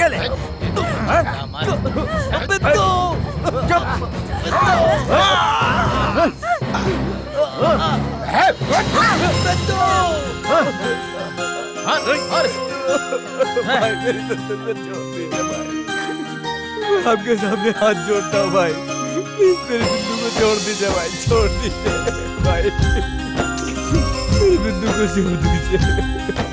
साले। बिट्टू! भाई मेरी तो छोड़ दीजिए भाई, आपके सामने हाथ जोड़ता हूँ भाई, प्लीज मेरे बिंदु को छोड़ दीजिए भाई, छोड़ दीजिए भाई, मेरे बिंदु को छोड़ दीजिए।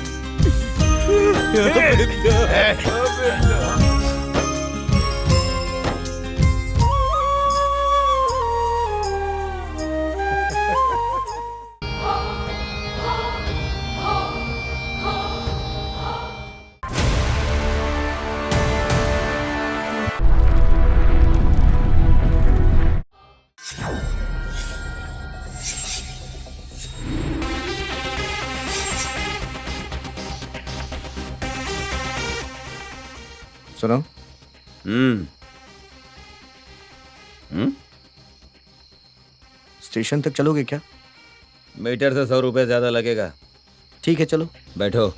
सुनो। स्टेशन तक चलोगे क्या? मीटर से 100 रुपए ज्यादा लगेगा। ठीक है चलो। बैठो।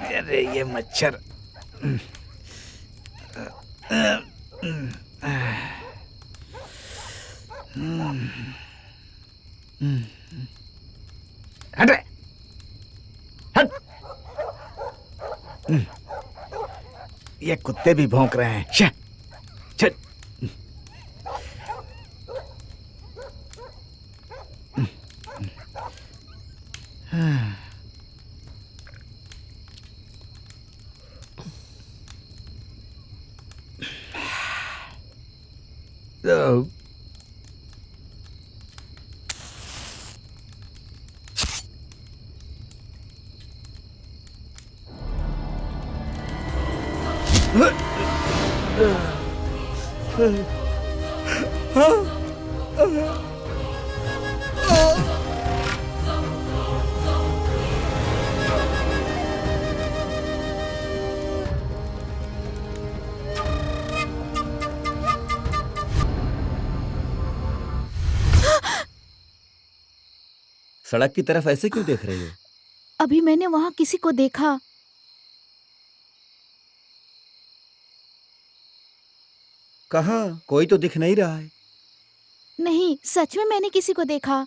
अरे ये मच्छर। हट रे, हट। ये कुत्ते भी भौंक रहे हैं। शह, चल। तो सड़क की तरफ ऐसे क्यों देख रही हो? अभी मैंने वहां किसी को देखा। कहाँ? कोई तो दिख नहीं रहा है। नहीं, सच में मैंने किसी को देखा।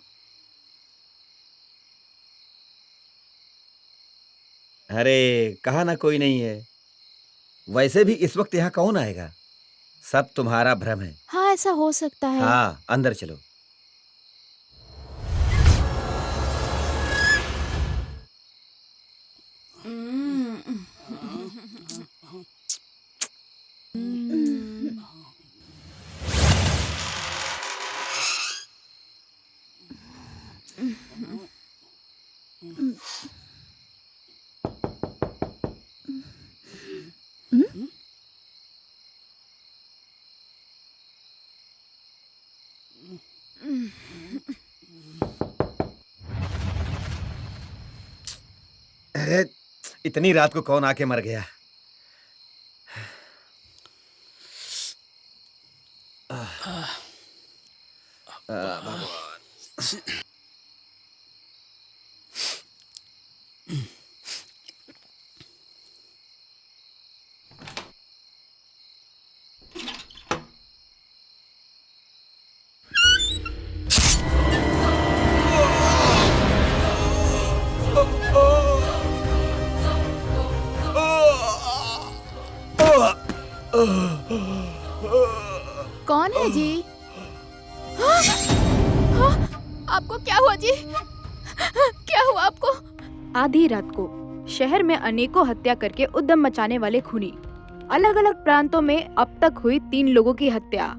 अरे कहा ना कोई नहीं है। वैसे भी इस वक्त यहाँ कौन आएगा? सब तुम्हारा भ्रम है। हाँ, ऐसा हो सकता है। हाँ, अंदर चलो। अरे इतनी रात को कौन आके मर गया? कौन है जी? हाँ? हाँ? आपको क्या हुआ जी? क्या हुआ आपको? आधी रात को शहर में अनेकों हत्या करके उद्यम मचाने वाले खूनी। अलग अलग प्रांतों में अब तक हुई 3 लोगों की हत्या।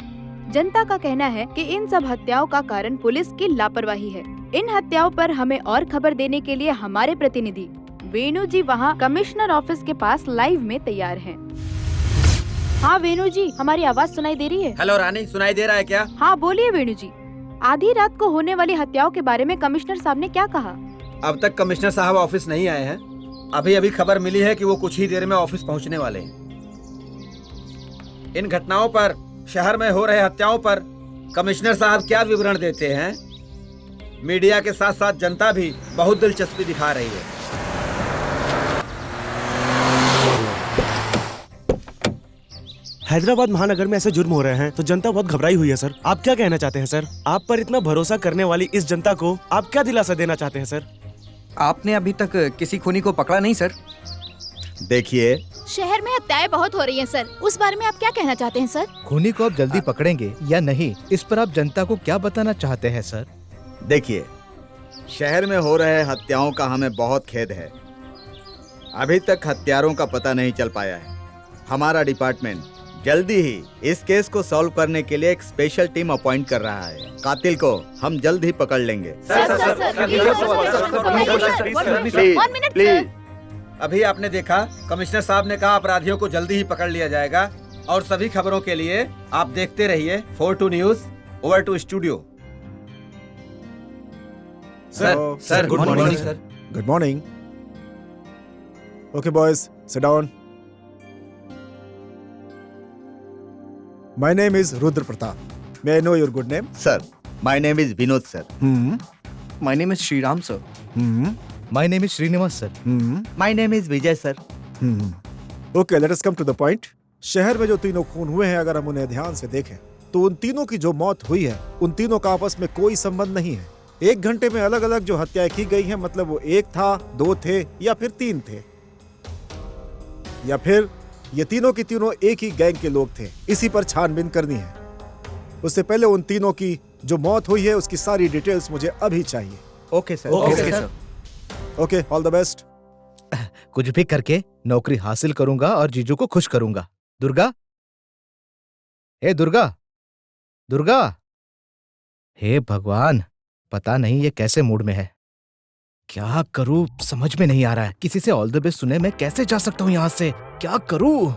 जनता का कहना है कि इन सब हत्याओं का कारण पुलिस की लापरवाही है। इन हत्याओं पर हमें और खबर देने के लिए हमारे प्रतिनिधि वेणु जी वहाँ कमिश्नर ऑफिस के पास लाइव में तैयार हैं। हाँ वेणु जी, हमारी आवाज सुनाई दे रही है? हेलो रानी, सुनाई दे रहा है क्या? हाँ बोलिए वेणु जी। आधी रात को होने वाली हत्याओं के बारे में कमिश्नर साहब ने क्या कहा? अब तक कमिश्नर साहब ऑफिस नहीं आए हैं। अभी अभी खबर मिली है कि वो कुछ ही देर में ऑफिस पहुंचने वाले हैं। इन घटनाओं पर, शहर में हो रहे हत्याओं पर कमिश्नर साहब क्या विवरण देते हैं? मीडिया के साथ साथ जनता भी बहुत दिलचस्पी दिखा रही है। हैदराबाद महानगर में ऐसे जुर्म हो रहे हैं तो जनता बहुत घबराई हुई है सर। आप क्या कहना चाहते हैं सर? आप पर इतना भरोसा करने वाली इस जनता को आप क्या दिलासा देना चाहते हैं सर? आपने अभी तक किसी खूनी को पकड़ा नहीं सर? देखिए, शहर में हत्याएं बहुत हो रही हैं सर, उस बारे में आप क्या कहना चाहते हैं सर? खूनी को आप जल्दी पकड़ेंगे या नहीं, इस पर आप जनता को क्या बताना चाहते हैं सर? देखिए, शहर में हो रहे हत्याओं का हमें बहुत खेद है। अभी तक हत्यारों का पता नहीं चल पाया है। हमारा डिपार्टमेंट जल्दी ही इस केस को सॉल्व करने के लिए एक स्पेशल टीम अपॉइंट कर रहा है। कातिल को हम जल्द ही पकड़ लेंगे। प्लीज। अभी आपने देखा, कमिश्नर साहब ने कहा अपराधियों को जल्दी ही पकड़ लिया जाएगा। और सभी खबरों के लिए आप देखते रहिए 42 news. Over to studio. Sir, good morning sir. Good morning. Okay, boys, sit down. My name is Rudra Pratap. May I know your good name? Sir, my name is Vinod sir. My name is Shriram sir. My name is Srinivas sir. My name is Vijay sir. Okay, let us come to the point. शहर में जो तीनों खून हुए हैं, अगर हम उन्हें ध्यान से देखें तो उन तीनों की जो मौत हुई है, उन तीनों का आपस में कोई संबंध नहीं है। 1 घंटे में अलग अलग जो हत्याएं की गई हैं, मतलब वो 1 था, 2 थे या फिर 3 थे, या फिर ये तीनों की तीनों एक ही गैंग के लोग थे। इसी पर छानबीन करनी है। उससे पहले उन तीनों की जो मौत हुई है उसकी सारी डिटेल्स मुझे अभी चाहिए। Okay sir. Okay sir. Okay, all the best. कुछ भी करके नौकरी हासिल करूंगा और जीजू को खुश करूंगा। दुर्गा, हे दुर्गा, दुर्गा। हे भगवान, पता नहीं ये कैसे मूड में है। क्या करूं समझ में नहीं आ रहा है। किसी से ऑल द बेस्ट सुने मैं कैसे जा सकता हूं यहां से? क्या करूं?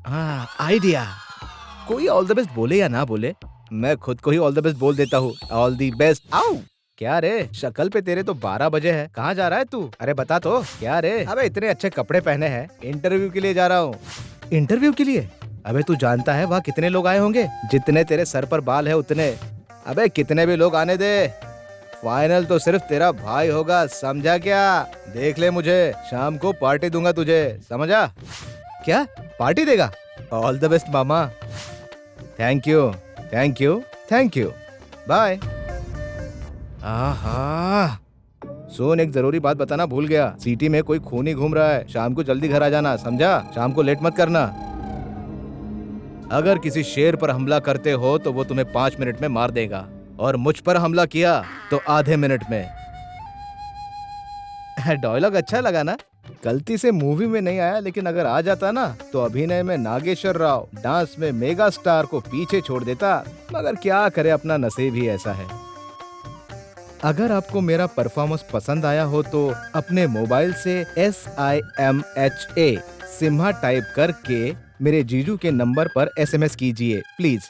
हाँ, आइडिया। कोई ऑल द बेस्ट बोले या ना बोले, मैं खुद को ही ऑल द बेस्ट बोल देता हूँ। All the best. आओ। क्या रे, शक्ल पे तेरे तो 12 बजे है। कहाँ जा रहा है तू? अरे बता तो। क्या रे? अबे इतने अच्छे कपड़े पहने हैं। इंटरव्यू के लिए जा रहा हूँ। इंटरव्यू के लिए? अबे तू जानता है वहाँ कितने लोग आए होंगे? जितने तेरे सर पर बाल है उतने। अबे कितने भी लोग आने दे, फाइनल तो सिर्फ तेरा भाई होगा, समझा क्या? देख ले मुझे, शाम को पार्टी दूंगा तुझे, समझा? क्या पार्टी देगा? ऑल द बेस्ट मामा। Thank you, thank you, thank you, bye. आहा, सुन, एक जरूरी बात बताना भूल गया। सिटी में कोई खूनी घूम रहा है। शाम को जल्दी घर आ जाना, समझा? शाम को लेट मत करना। अगर किसी शेर पर हमला करते हो तो वो तुम्हें 5 मिनट में मार देगा, और मुझ पर हमला किया तो आधे मिनट में। डायलॉग अच्छा लगा ना? गलती से मूवी में नहीं आया, लेकिन अगर आ जाता ना तो अभिनय में नागेश्वर राव, डांस में मेगा स्टार को पीछे छोड़ देता। मगर क्या करे, अपना नसीब ही ऐसा है। अगर आपको मेरा परफॉर्मेंस पसंद आया हो तो अपने मोबाइल से SIMHA सिम्हा टाइप करके मेरे जीजू के नंबर पर SMS कीजिए प्लीज।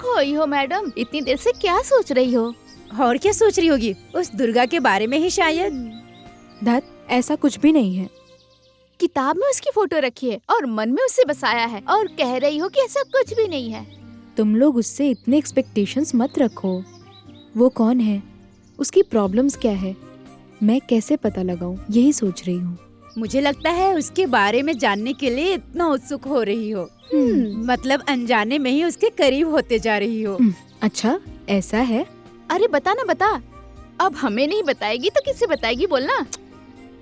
खोई हो मैडम, इतनी देर से क्या सोच रही हो? और क्या सोच रही होगी? उस दुर्गा के बारे में ही शायद। धत, ऐसा कुछ भी नहीं है। किताब में उसकी फोटो रखी है और मन में उसे बसाया है और कह रही हो कि ऐसा कुछ भी नहीं है। तुम लोग उससे इतने एक्सपेक्टेशंस मत रखो। वो कौन है, उसकी प्रॉब्लम्स क्या है, मैं कैसे पता लगाऊं, यही सोच रही हूँ। मुझे लगता है उसके बारे में जानने के लिए इतना उत्सुक हो रही हो। मतलब अनजाने में ही उसके करीब होते जा रही हो। अच्छा, ऐसा है? अरे बता ना बता। अब हमें नहीं बताएगी तो किसे बताएगी, बोलना।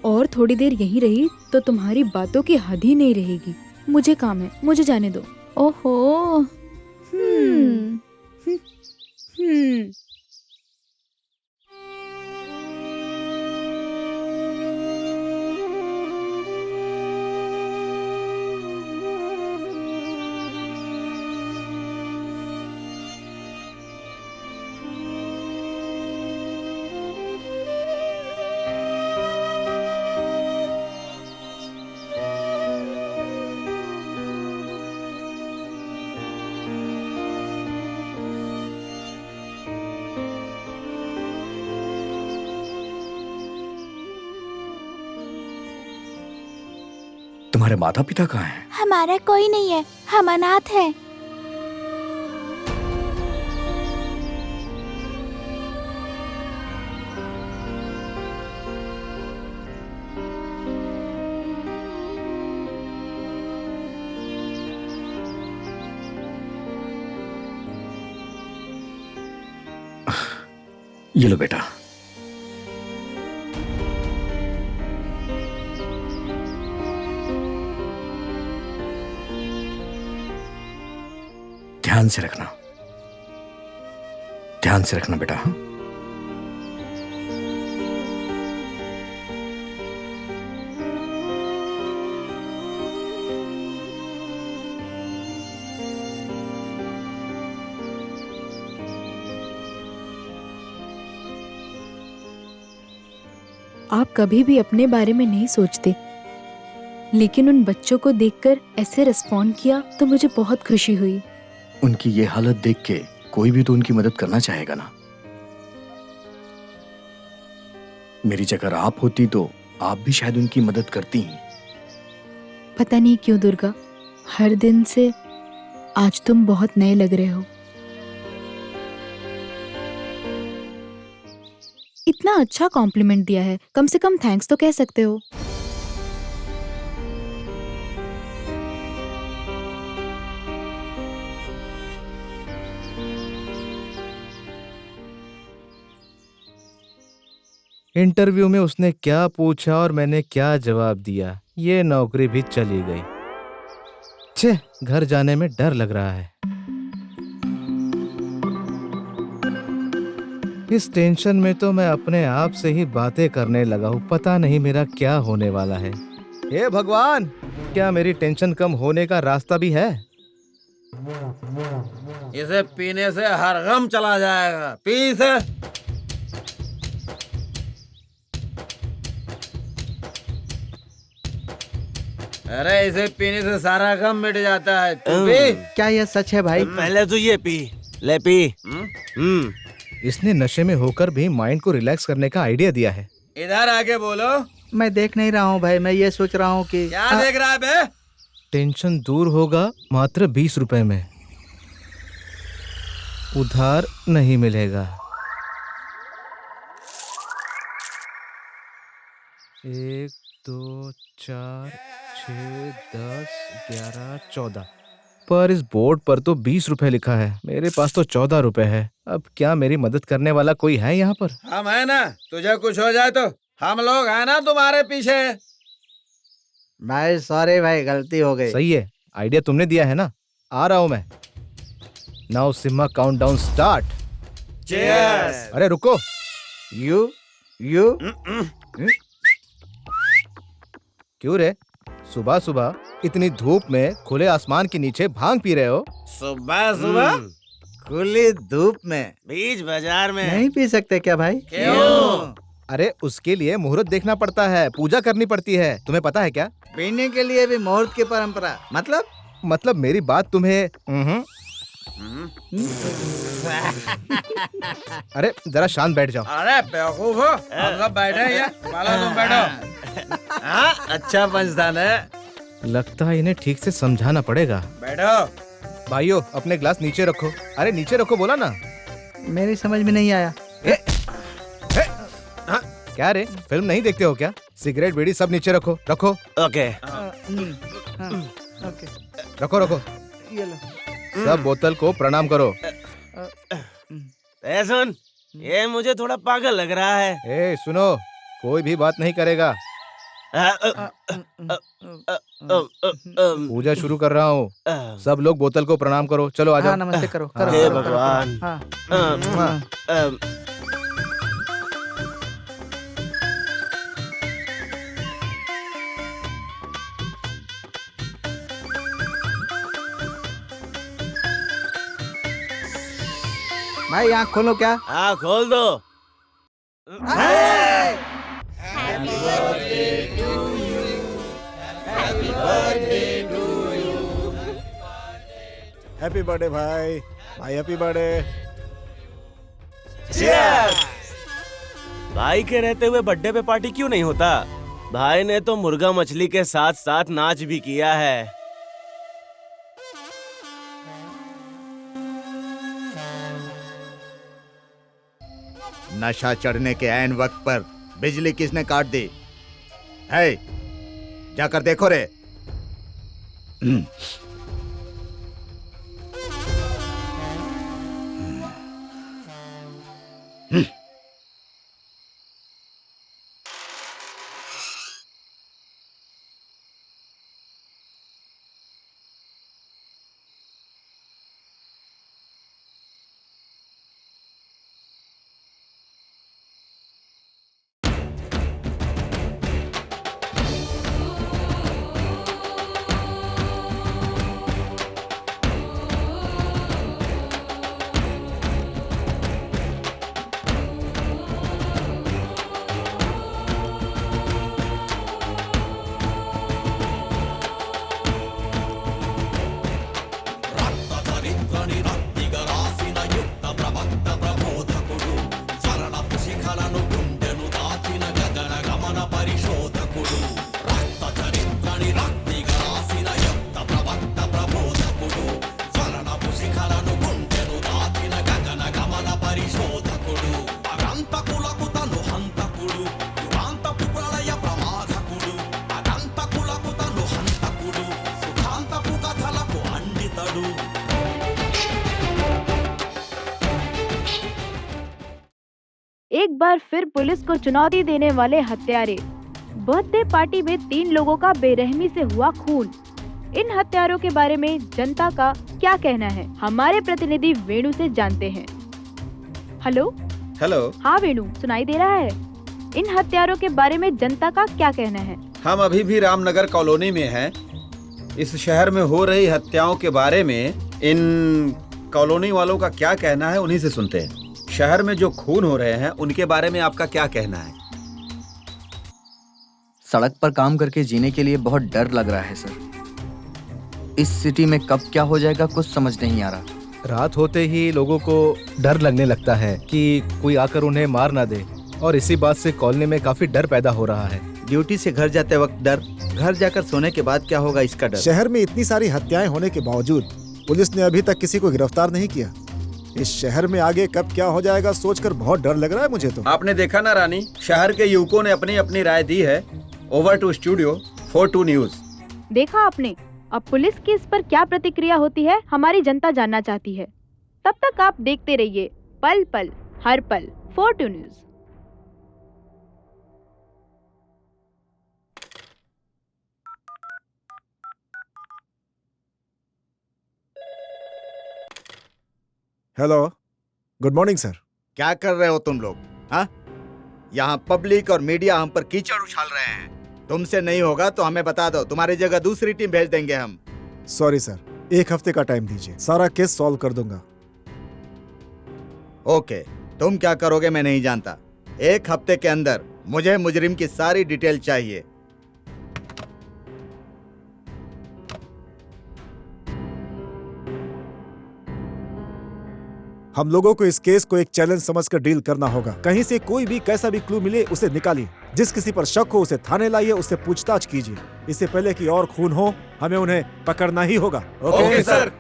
और थोड़ी देर यहीं रही तो तुम्हारी बातों की हद ही नहीं रहेगी। मुझे काम है, मुझे जाने दो। ओहो। तुम्हारे माता पिता कहाँ हैं? हमारा कोई नहीं है, हम अनाथ हैं। ये लो बेटा। ध्यान से रखना, ध्यान से रखना बेटा। हाँ? आप कभी भी अपने बारे में नहीं सोचते, लेकिन उन बच्चों को देखकर ऐसे रिस्पॉन्ड किया तो मुझे बहुत खुशी हुई। उनकी ये हालत देख के कोई भी तो उनकी मदद करना चाहेगा ना। मेरी जगह आप होती तो आप भी शायद उनकी मदद करती हैं। पता नहीं क्यों दुर्गा, हर दिन से आज तुम बहुत नए लग रहे हो। इतना अच्छा कॉम्प्लीमेंट दिया है, कम से कम थैंक्स तो कह सकते हो। इंटरव्यू में उसने क्या पूछा और मैंने क्या जवाब दिया, ये नौकरी भी चली गई। छे, घर जाने में डर लग रहा है। इस टेंशन में तो मैं अपने आप से ही बातें करने लगा हूँ। पता नहीं मेरा क्या होने वाला है। हे भगवान, क्या मेरी टेंशन कम होने का रास्ता भी है? इसे पीने से हर गम चला जाएगा। पी इसे। अरे इसे पीने से सारा गम मिट जाता है। तू भी? क्या यह सच है भाई? पहले तो ये पी, ले पी। इसने नशे में होकर भी माइंड को रिलैक्स करने का आइडिया दिया है। इधर आके बोलो। मैं देख नहीं रहा हूँ भाई, मैं ये सोच रहा हूँ कि क्या देख रहा है बे? टेंशन दूर होगा मात्र 20 रुपए में। उधार नहीं मिलेगा। 1 2 4 6 10 11 14 पर इस बोर्ड पर तो 20 रुपए लिखा है। मेरे पास तो 14 रुपए है। अब क्या मेरी मदद करने वाला कोई है यहाँ पर? हम है ना, तुझे कुछ हो जाए तो हम लोग है ना तुम्हारे पीछे। भाई सॉरी भाई, गलती हो गई। सही है, आइडिया तुमने दिया है ना। आ रहा हूँ मैं। Now Simha countdown start. Cheers. अरे रुको। यू क्यों रे, सुबह सुबह इतनी धूप में खुले आसमान के नीचे भांग पी रहे हो? सुबह सुबह खुली धूप में बीच बाजार में नहीं पी सकते क्या भाई? क्यों? अरे उसके लिए मुहूर्त देखना पड़ता है, पूजा करनी पड़ती है। तुम्हें पता है क्या? पीने के लिए भी मुहूर्त की परंपरा। मतलब मेरी बात तुम्हें अरे जरा शांत बैठ जाओ। अरे बेवकूफ हो, हम सब बैठे हैं यहाँ, बाला तुम बैठो। हाँ, अच्छा पंचदान है। लगता है इन्हें ठीक से समझाना पड़ेगा। बैठो। भाइयों अपने ग्लास नीचे रखो। अरे नीचे रखो बोला ना। मेरी समझ में नहीं आया। क्या रे फिल्म नहीं देखते हो क्या? सिगरेट बीड़ी सब नीचे रखो। रखो। ओके। रखो रखो। सब बोतल को प्रणाम करो। ए सुन, ये मुझे थोड़ा पागल लग रहा है। ए सुनो, कोई भी बात नहीं करेगा। पूजा शुरू कर रहा हूँ। सब लोग बोतल को प्रणाम करो। चलो आ जाओ। नमस्ते करो। हे भगवान। भाई आँख खोलो। क्या? हाँ खोल दो। हैप्पी बर्थडे भाई। भाई हैप्पी बर्थडे। भाई के रहते हुए बर्थडे पे पार्टी क्यों नहीं होता? भाई ने तो मुर्गा मछली के साथ साथ नाच भी किया है। नशा चढ़ने के ऐन वक्त पर बिजली किसने काट दी है? जाकर देखो रे। एक बार फिर पुलिस को चुनौती देने वाले हत्यारे। बर्थडे पार्टी में 3 लोगों का बेरहमी से हुआ खून। इन हत्यारों के बारे में जनता का क्या कहना है, हमारे प्रतिनिधि वेणु से जानते हैं। हेलो। हेलो। हाँ वेणु, सुनाई दे रहा है? इन हत्यारों के बारे में जनता का क्या कहना है? हम अभी भी रामनगर कॉलोनी में हैं। इस शहर में हो रही हत्याओं के बारे में इन कॉलोनी वालों का क्या कहना है, उन्हीं से सुनते हैं। शहर में जो खून हो रहे हैं उनके बारे में आपका क्या कहना है? सड़क पर काम करके जीने के लिए बहुत डर लग रहा है सर। इस सिटी में कब क्या हो जाएगा कुछ समझ नहीं आ रहा। रात होते ही लोगों को डर लगने लगता है कि कोई आकर उन्हें मार ना दे, और इसी बात से कॉलोनी में काफी डर पैदा हो रहा है। ड्यूटी से घर जाते वक्त डर, घर जाकर सोने के बाद क्या होगा इसका डर। शहर में इतनी सारी हत्याएं होने के बावजूद पुलिस ने अभी तक किसी को गिरफ्तार नहीं किया। इस शहर में आगे कब क्या हो जाएगा सोचकर बहुत डर लग रहा है मुझे तो। आपने देखा ना रानी, शहर के युवकों ने अपनी अपनी राय दी है। Over to studio for 2 news. देखा आपने, अब पुलिस की इस पर क्या प्रतिक्रिया होती है हमारी जनता जानना चाहती है। तब तक आप देखते रहिए पल पल हर पल 4 news. Hello, good morning sir. क्या कर रहे हो तुम लोग? हाँ, यहाँ पब्लिक और मीडिया हम पर कीचड़ उछाल रहे हैं। तुमसे नहीं होगा तो हमें बता दो, तुम्हारी जगह दूसरी टीम भेज देंगे हम। सॉरी सर, 1 हफ्ते का टाइम दीजिए, सारा केस सॉल्व कर दूंगा। ओके, तुम क्या करोगे मैं नहीं जानता। 1 हफ्ते के अंदर मुझे मुजरिम की सारी डिटेल चाहिए। हम लोगों को इस केस को एक चैलेंज समझकर डील करना होगा। कहीं से कोई भी कैसा भी क्लू मिले उसे निकालिए। जिस किसी पर शक हो उसे थाने लाइए, उससे पूछताछ कीजिए। इससे पहले कि और खून हो, हमें उन्हें पकड़ना ही होगा। Okay sir.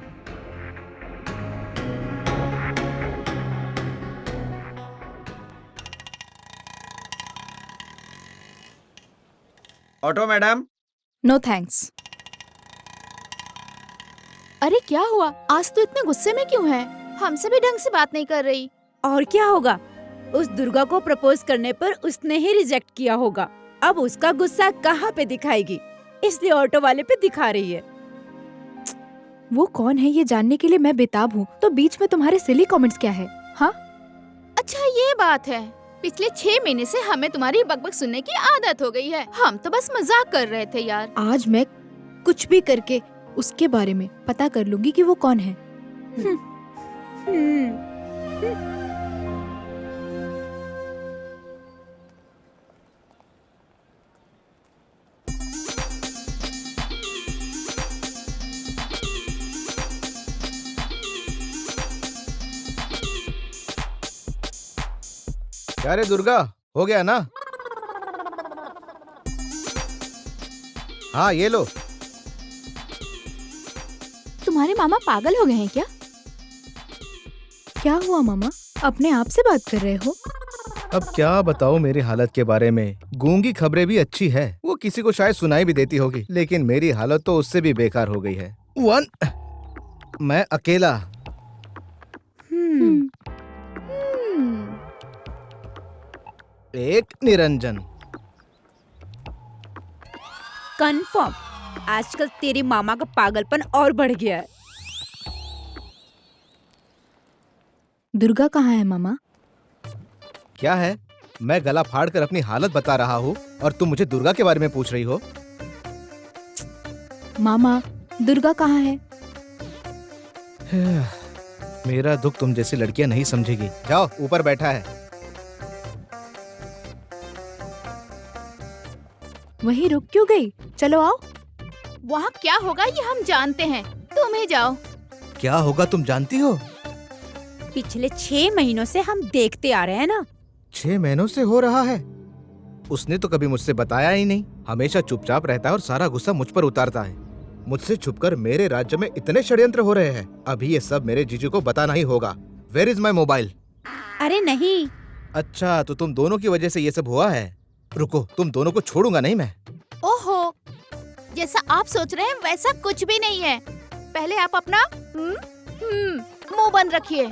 Auto madam. No thanks. अरे क्या हुआ? आज तो इतने गुस्से में क्यों है? हमसे भी ढंग से बात नहीं कर रही। और क्या होगा, उस दुर्गा को प्रपोज करने पर उसने ही रिजेक्ट किया होगा। अब उसका गुस्सा कहाँ पे दिखाएगी, इसलिए ऑटो वाले पे दिखा रही है। वो कौन है ये जानने के लिए मैं बेताब हूँ। तो बीच में तुम्हारे सिली कमेंट्स क्या है? हाँ, अच्छा ये बात है। पिछले 6 महीने से हमें तुम्हारी बकबक सुनने की आदत हो गई है। हम तो बस मजाक कर रहे थे यार। आज मैं कुछ भी करके उसके बारे में पता कर लूंगी कि वो कौन है। क्या रे दुर्गा, हो गया ना? हाँ ये लो। तुम्हारे मामा पागल हो गए हैं क्या? क्या हुआ मामा, अपने आप से बात कर रहे हो? अब क्या बताओ मेरी हालत के बारे में। गूंगी खबरें भी अच्छी है, वो किसी को शायद सुनाई भी देती होगी, लेकिन मेरी हालत तो उससे भी बेकार हो गई है। मैं अकेला। एक निरंजन। कंफर्म, आजकल तेरे मामा का पागलपन और बढ़ गया है। दुर्गा कहाँ है मामा? क्या है? मैं गला फाड़ कर अपनी हालत बता रहा हूँ और तुम मुझे दुर्गा के बारे में पूछ रही हो? मामा, दुर्गा कहाँ है? मेरा दुख तुम जैसी लड़कियां नहीं समझेगी। जाओ, ऊपर बैठा है। वहीं रुक क्यों गई? चलो आओ। वहाँ क्या होगा ये हम जानते हैं, तुम ही जाओ। क्या होगा तुम जानती हो? पिछले 6 महीनों से हम देखते आ रहे हैं ना। 6 महीनों से हो रहा है? उसने तो कभी मुझसे बताया ही नहीं। हमेशा चुपचाप रहता है और सारा गुस्सा मुझ पर उतारता है। मुझसे छुपकर मेरे राज्य में इतने षड्यंत्र हो रहे हैं। अभी ये सब मेरे जीजू को बताना ही होगा। Where is my mobile? अरे नहीं। अच्छा, तो तुम दोनों की वजह से ये सब हुआ है। रुको, तुम दोनों को छोड़ूंगा नहीं मैं। ओहो, जैसा आप सोच रहे हैं वैसा कुछ भी नहीं है। पहले आप अपना मुंह बंद रखिए।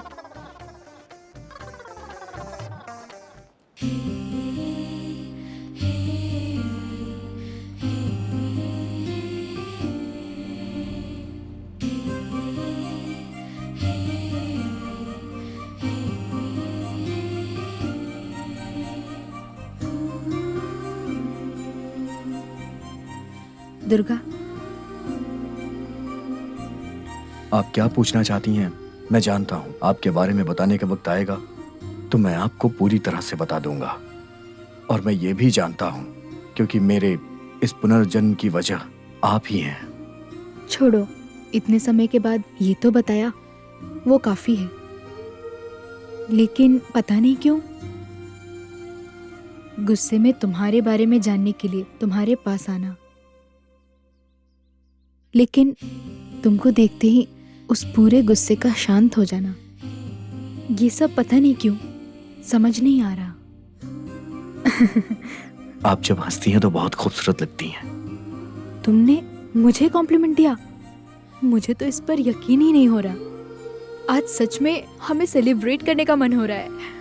दुर्गा, आप क्या पूछना चाहती हैं? मैं जानता हूँ आपके बारे में बताने का वक्त आएगा तो मैं आपको पूरी तरह से बता दूंगा। और मैं ये भी जानता हूँ क्योंकि मेरे इस पुनर्जन्म की वजह आप ही हैं। छोड़ो, इतने समय के बाद ये तो बताया, वो काफी है। लेकिन पता नहीं क्यों गुस्से में तुम्हारे बारे में जानने के लिए तुम्हारे पास आना, लेकिन तुमको देखते ही उस पूरे गुस्से का शांत हो जाना, ये सब पता नहीं क्यों समझ नहीं आ रहा। आप जब हंसती हैं तो बहुत खूबसूरत लगती हैं। तुमने मुझे कॉम्प्लीमेंट दिया? मुझे तो इस पर यकीन ही नहीं हो रहा। आज सच में हमें सेलिब्रेट करने का मन हो रहा है।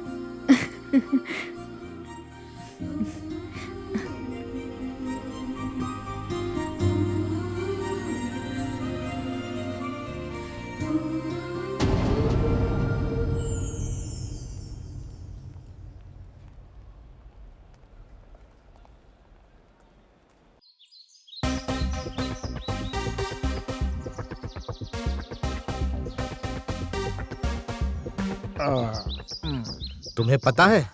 तुम्हें पता है,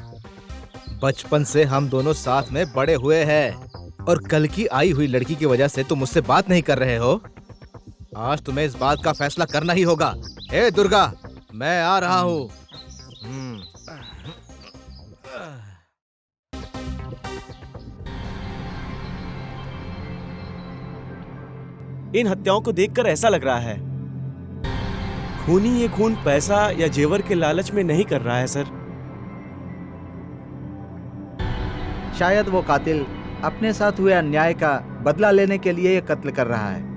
बचपन से हम दोनों साथ में बड़े हुए हैं और कल की आई हुई लड़की की वजह से तुम मुझसे बात नहीं कर रहे हो। आज तुम्हें इस बात का फैसला करना ही होगा। हे दुर्गा, मैं आ रहा हूँ। इन हत्याओं को देखकर ऐसा लग रहा है खूनी ये खून पैसा या जेवर के लालच में नहीं कर रहा है सर। शायद वो कातिल अपने साथ हुए अन्याय का बदला लेने के लिए ये कत्ल कर रहा है।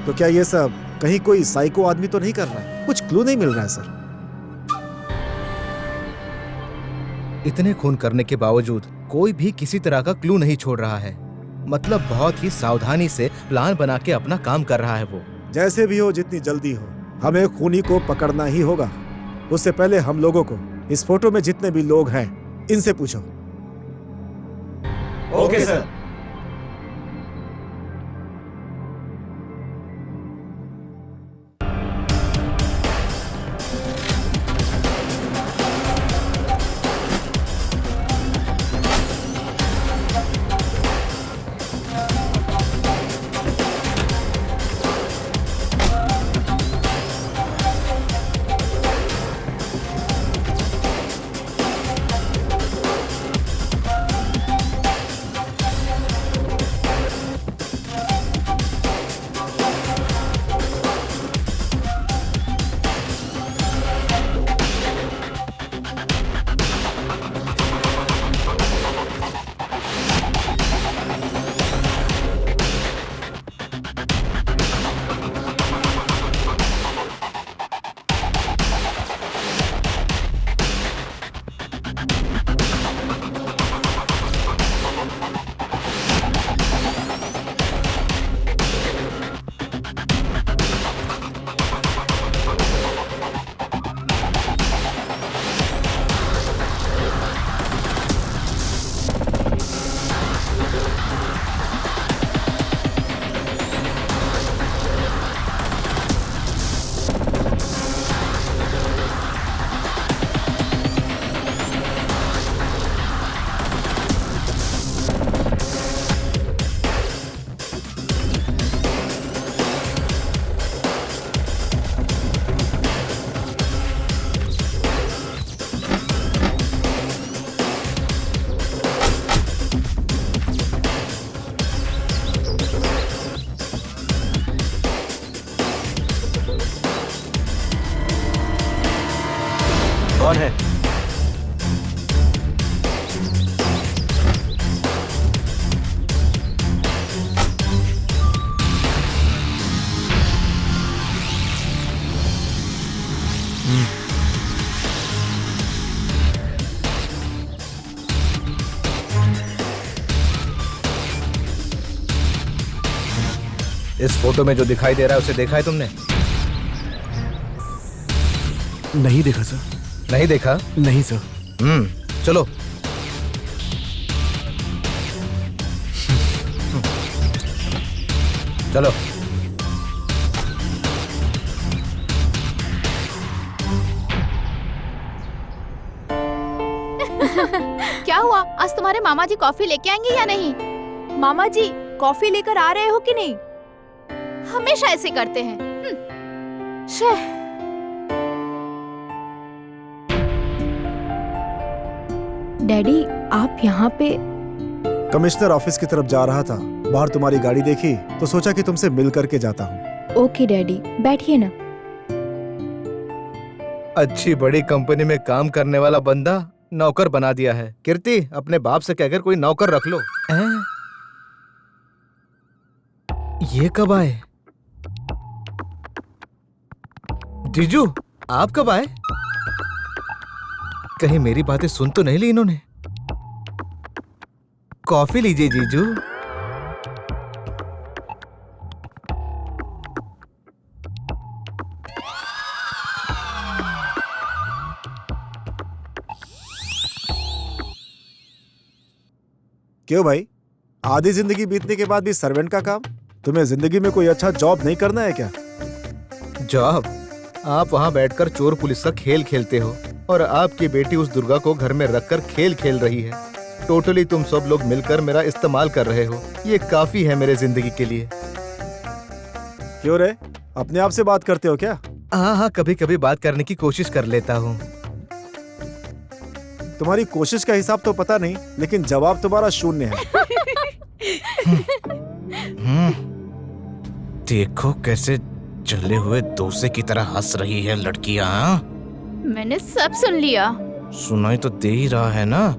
तो क्या ये सब कहीं कोई साइको आदमी तो नहीं कर रहा है? कुछ क्लू नहीं मिल रहा है सर। इतने खून करने के बावजूद कोई भी किसी तरह का क्लू नहीं छोड़ रहा है। मतलब बहुत ही सावधानी से प्लान बना के अपना काम कर रहा है वो। जैसे भी हो, जितनी जल्दी हो, हमें खूनी को पकड़ना ही होगा। उससे पहले हम लोगों को इस फोटो में जितने भी लोग हैं इनसे पूछो। Okay sir. कौन है? इस फोटो में जो दिखाई दे रहा है उसे देखा है तुमने? नहीं देखा सर। नहीं देखा? नहीं सर। चलो। चलो। क्या हुआ? आज तुम्हारे मामा जी कॉफी लेके आएंगे या नहीं? मामा जी कॉफी लेकर आ रहे हो कि नहीं? हमेशा ऐसे करते हैं। शे। डैडी आप यहाँ पे? कमिश्नर ऑफिस की तरफ जा रहा था, बाहर तुम्हारी गाड़ी देखी तो सोचा कि तुमसे मिल करके जाता हूँ। ओके डैडी, बैठिए ना। अच्छी बड़ी कंपनी में काम करने वाला बंदा नौकर बना दिया है। कीर्ति, अपने बाप से कहकर कोई नौकर रख लो। ये कब आए? जीजू, आप कब आए? कहीं मेरी बातें सुन तो नहीं ली इन्होंने? कॉफी लीजिए जीजू। क्यों भाई, आधी जिंदगी बीतने के बाद भी सर्वेंट का काम? तुम्हें जिंदगी में कोई अच्छा जॉब नहीं करना है क्या? जॉब? आप वहां बैठकर चोर पुलिस का खेल खेलते हो और आपकी बेटी उस दुर्गा को घर में रखकर खेल खेल रही है। टोटली तुम सब लोग मिलकर मेरा इस्तेमाल कर रहे हो। ये काफी है मेरे जिंदगी के लिए। क्यों रे, अपने आप से बात करते हो क्या? हाँ, कभी कभी बात करने की कोशिश कर लेता हूँ। तुम्हारी कोशिश का हिसाब तो पता नहीं, लेकिन जवाब तुम्हारा शून्य है। देखो कैसे जले हुए डोसे की तरह हंस रही है लड़कियां। मैंने सब सुन लिया। सुनाई तो दे ही रहा है ना।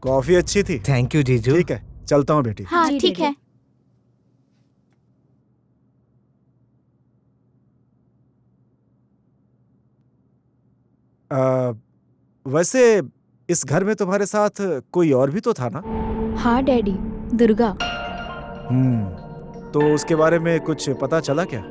कॉफी अच्छी थी। थैंक यू जीजू। ठीक है, चलता हूँ बेटी। हाँ ठीक है। वैसे इस घर में तुम्हारे साथ कोई और भी तो था ना? हाँ डैडी, दुर्गा। तो उसके बारे में कुछ पता चला क्या?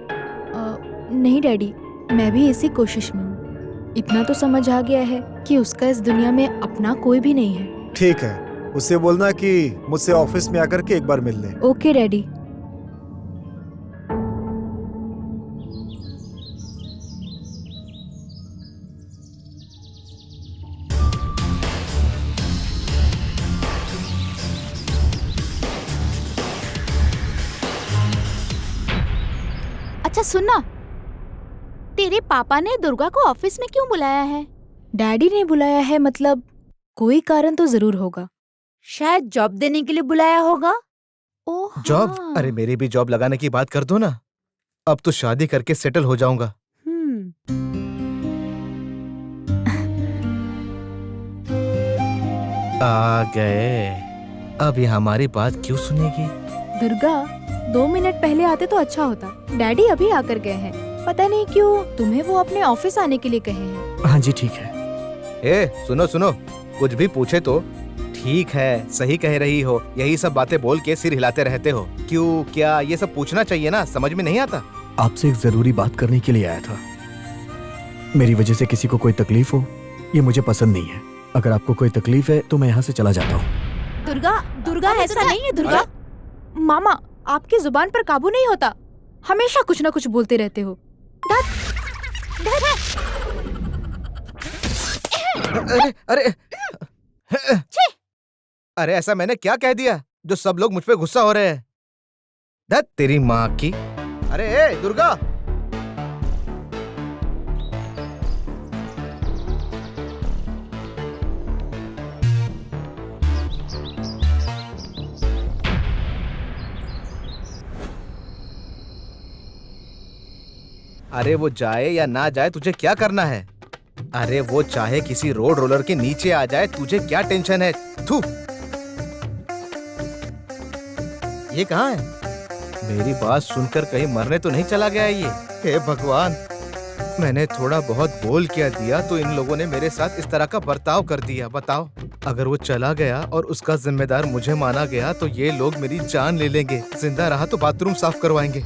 नहीं डैडी, मैं भी इसी कोशिश में हूँ। इतना तो समझ आ गया है कि उसका इस दुनिया में अपना कोई भी नहीं है। ठीक है, उससे बोलना कि मुझसे ऑफिस में आकर के एक बार मिल ले। Okay daddy. अच्छा सुनना, तेरे पापा ने दुर्गा को ऑफिस में क्यों बुलाया है? डैडी ने बुलाया है, मतलब कोई कारण तो जरूर होगा। शायद जॉब देने के लिए बुलाया होगा। ओह जॉब? हाँ। अरे मेरी भी जॉब लगाने की बात कर दो ना। अब तो शादी करके सेटल हो जाऊंगा। आ गए। अब ये हमारी बात क्यों सुनेगी? दुर्गा, 2 मिनट पहले आते तो अच्छा होता। डैडी अभी आकर गए हैं, पता नहीं क्यों तुम्हें वो अपने ऑफिस आने के लिए कहे हैं। हाँ जी ठीक है। ए सुनो सुनो, कुछ भी पूछे तो ठीक है, सही कह रही हो, यही सब बातें बोल के सिर हिलाते रहते हो। क्यों, क्या, ये सब पूछना चाहिए ना, समझ में नहीं आता। आपसे एक जरूरी बात करने के लिए आया था। मेरी वजह से किसी को कोई तकलीफ हो, ये मुझे पसंद नहीं है। अगर आपको कोई तकलीफ है तो मैं यहाँ से चला जाता हूँ। दुर्गा, दुर्गा ऐसा नहीं है दुर्गा। मामा, आपकी जुबान पर काबू नहीं होता, हमेशा कुछ ना कुछ बोलते रहते हो। अरे अरे अरे, ऐसा मैंने क्या कह दिया जो सब लोग मुझ पे गुस्सा हो रहे हैं? धत तेरी माँ की। अरे ए दुर्गा, अरे वो जाए या ना जाए तुझे क्या करना है? अरे वो चाहे किसी रोड रोलर के नीचे आ जाए, तुझे क्या टेंशन है? थू, ये कहाँ है? मेरी बात सुनकर कहीं मरने तो नहीं चला गया ये? हे भगवान, मैंने थोड़ा बहुत बोल क्या दिया तो इन लोगों ने मेरे साथ इस तरह का बर्ताव कर दिया। बताओ, अगर वो चला गया और उसका जिम्मेदार मुझे माना गया तो ये लोग मेरी जान ले लेंगे। जिंदा रहा तो बाथरूम साफ करवाएंगे।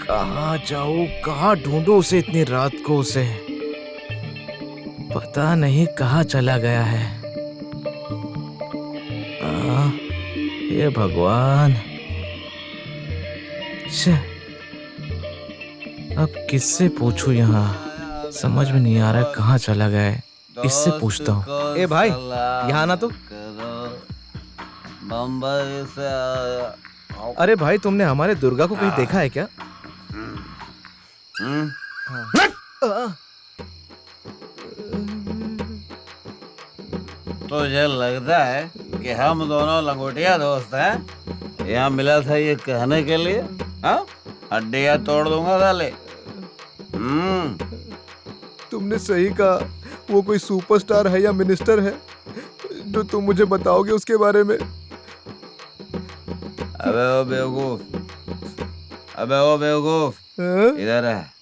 कहाँ जाऊँ, कहाँ ढूंढूं उसे इतनी रात को? उसे पता नहीं कहाँ चला गया है। हे भगवान, अब किससे पूछूं? यहाँ समझ में नहीं आ रहा कहाँ चला गया है। इससे पूछता हूँ। ए भाई, यहाँ ना तो। बम्बई से अरे भाई, तुमने हमारे दुर्गा को कहीं देखा है क्या? तुझे लगता है कि हम दोनों लंगोटिया दोस्त हैं? यहाँ मिला था ये कहने के लिए? हाँ, हड्डियाँ तोड़ दूंगा साले। तुमने सही कहा, वो कोई सुपरस्टार है या मिनिस्टर है जो तुम मुझे बताओगे उसके बारे में? अबे ओ बेवकूफ, अबे ओ बेवकूफ, इधर है।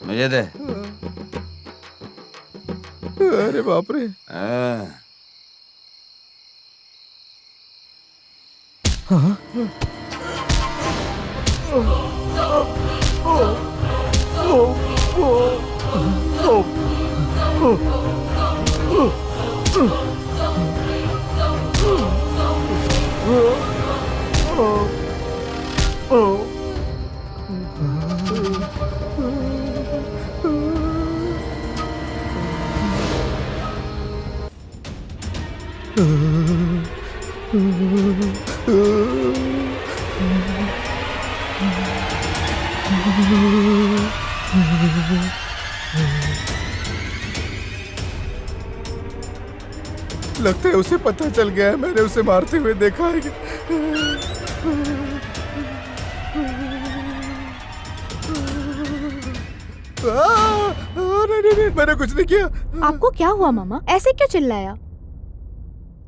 मुझे दे। अरे बाप रे। लगता है उसे पता चल गया है, मैंने उसे मारते हुए देखा है। नहीं, मैंने कुछ नहीं किया। आपको क्या हुआ मामा? ऐसे क्यों चिल्लाया?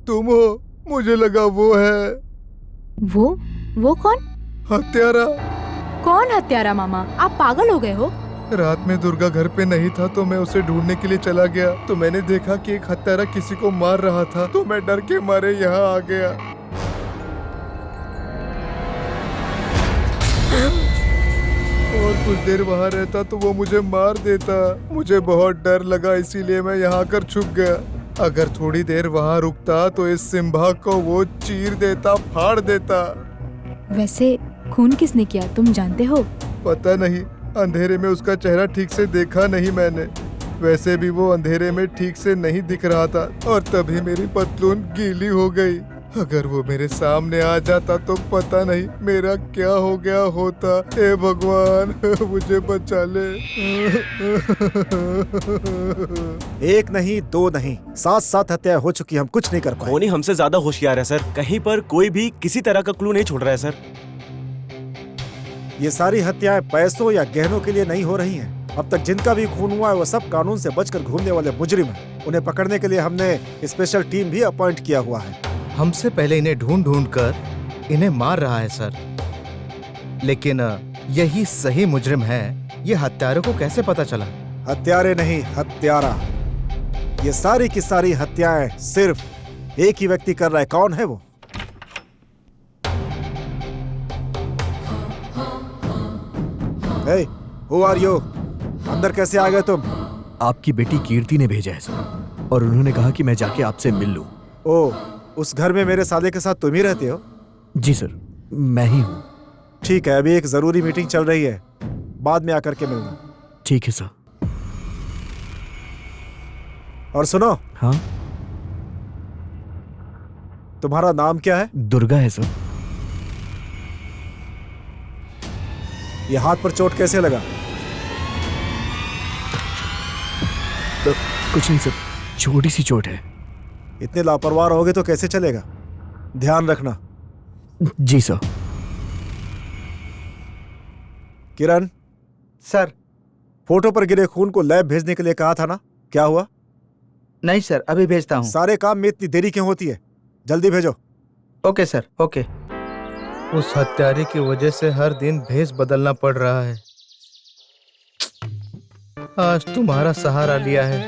तुम हो, मुझे लगा वो है। वो कौन? हत्यारा। कौन हत्यारा मामा? आप पागल हो गए हो? रात में दुर्गा घर पे नहीं था तो मैं उसे ढूंढने के लिए चला गया, तो मैंने देखा कि एक हत्यारा किसी को मार रहा था, तो मैं डर के मारे यहाँ आ गया। और कुछ देर वहाँ रहता तो वो मुझे मार देता। मुझे बहुत डर लगा, इसीलिए मैं यहाँ आकर छुप गया। अगर थोड़ी देर वहाँ रुकता तो इस सिम्बा को वो चीर देता, फाड़ देता। वैसे खून किसने किया तुम जानते हो? पता नहीं, अंधेरे में उसका चेहरा ठीक से देखा नहीं मैंने। वैसे भी वो अंधेरे में ठीक से नहीं दिख रहा था और तभी मेरी पतलून गीली हो गई। अगर वो मेरे सामने आ जाता तो पता नहीं मेरा क्या हो गया होता। हे भगवान, मुझे बचा ले। एक नहीं, दो नहीं, 7 हत्याएं हो चुकी, हम कुछ नहीं कर पाए। खोनी हमसे ज्यादा होशियार है सर, कहीं पर कोई भी किसी तरह का क्लू नहीं छोड़ रहा है सर। ये सारी हत्याएं पैसों या गहनों के लिए नहीं हो रही हैं। अब तक जिनका भी खून हुआ है वो सब कानून से बचकर घूमने वाले मुजरिम हैं। उन्हें पकड़ने के लिए हमने स्पेशल टीम भी अपॉइंट किया हुआ है। हमसे पहले इन्हें ढूंढ ढूंढ कर इन्हें मार रहा है सर, लेकिन यही सही मुजरिम है। ये हत्यारों को कैसे पता चला? हत्यारे नहीं, हत्यारा। ये सारी की सारी हत्याएं सिर्फ एक ही व्यक्ति कर रहा है। कौन है वो? Hey, who are you? अंदर कैसे आ गए तुम? आपकी बेटी कीर्ति ने भेजा है सर, और उन्होंने कहा कि मैं जाके आपसे मिल लूं। ओह, उस घर में मेरे साले के साथ तुम ही रहते हो? जी सर, मैं ही हूँ। ठीक है, अभी एक जरूरी मीटिंग चल रही है, बाद में आकर के मिलना। ठीक है सर। और सुनो। हाँ? तुम्हारा नाम क्या है? दुर्गा है सर। ये हाथ पर चोट कैसे लगा? तो कुछ नहीं सर, छोटी सी चोट है। इतने लापरवाह रहोगे तो कैसे चलेगा? ध्यान रखना। जी सर। किरण सर। फोटो पर गिरे खून को लैब भेजने के लिए कहा था ना, क्या हुआ? नहीं सर, अभी भेजता हूँ। सारे काम में इतनी देरी क्यों होती है? जल्दी भेजो। Okay sir, okay. उस हत्यारे की वजह से हर दिन भेष बदलना पड़ रहा है। आज तुम्हारा सहारा लिया है,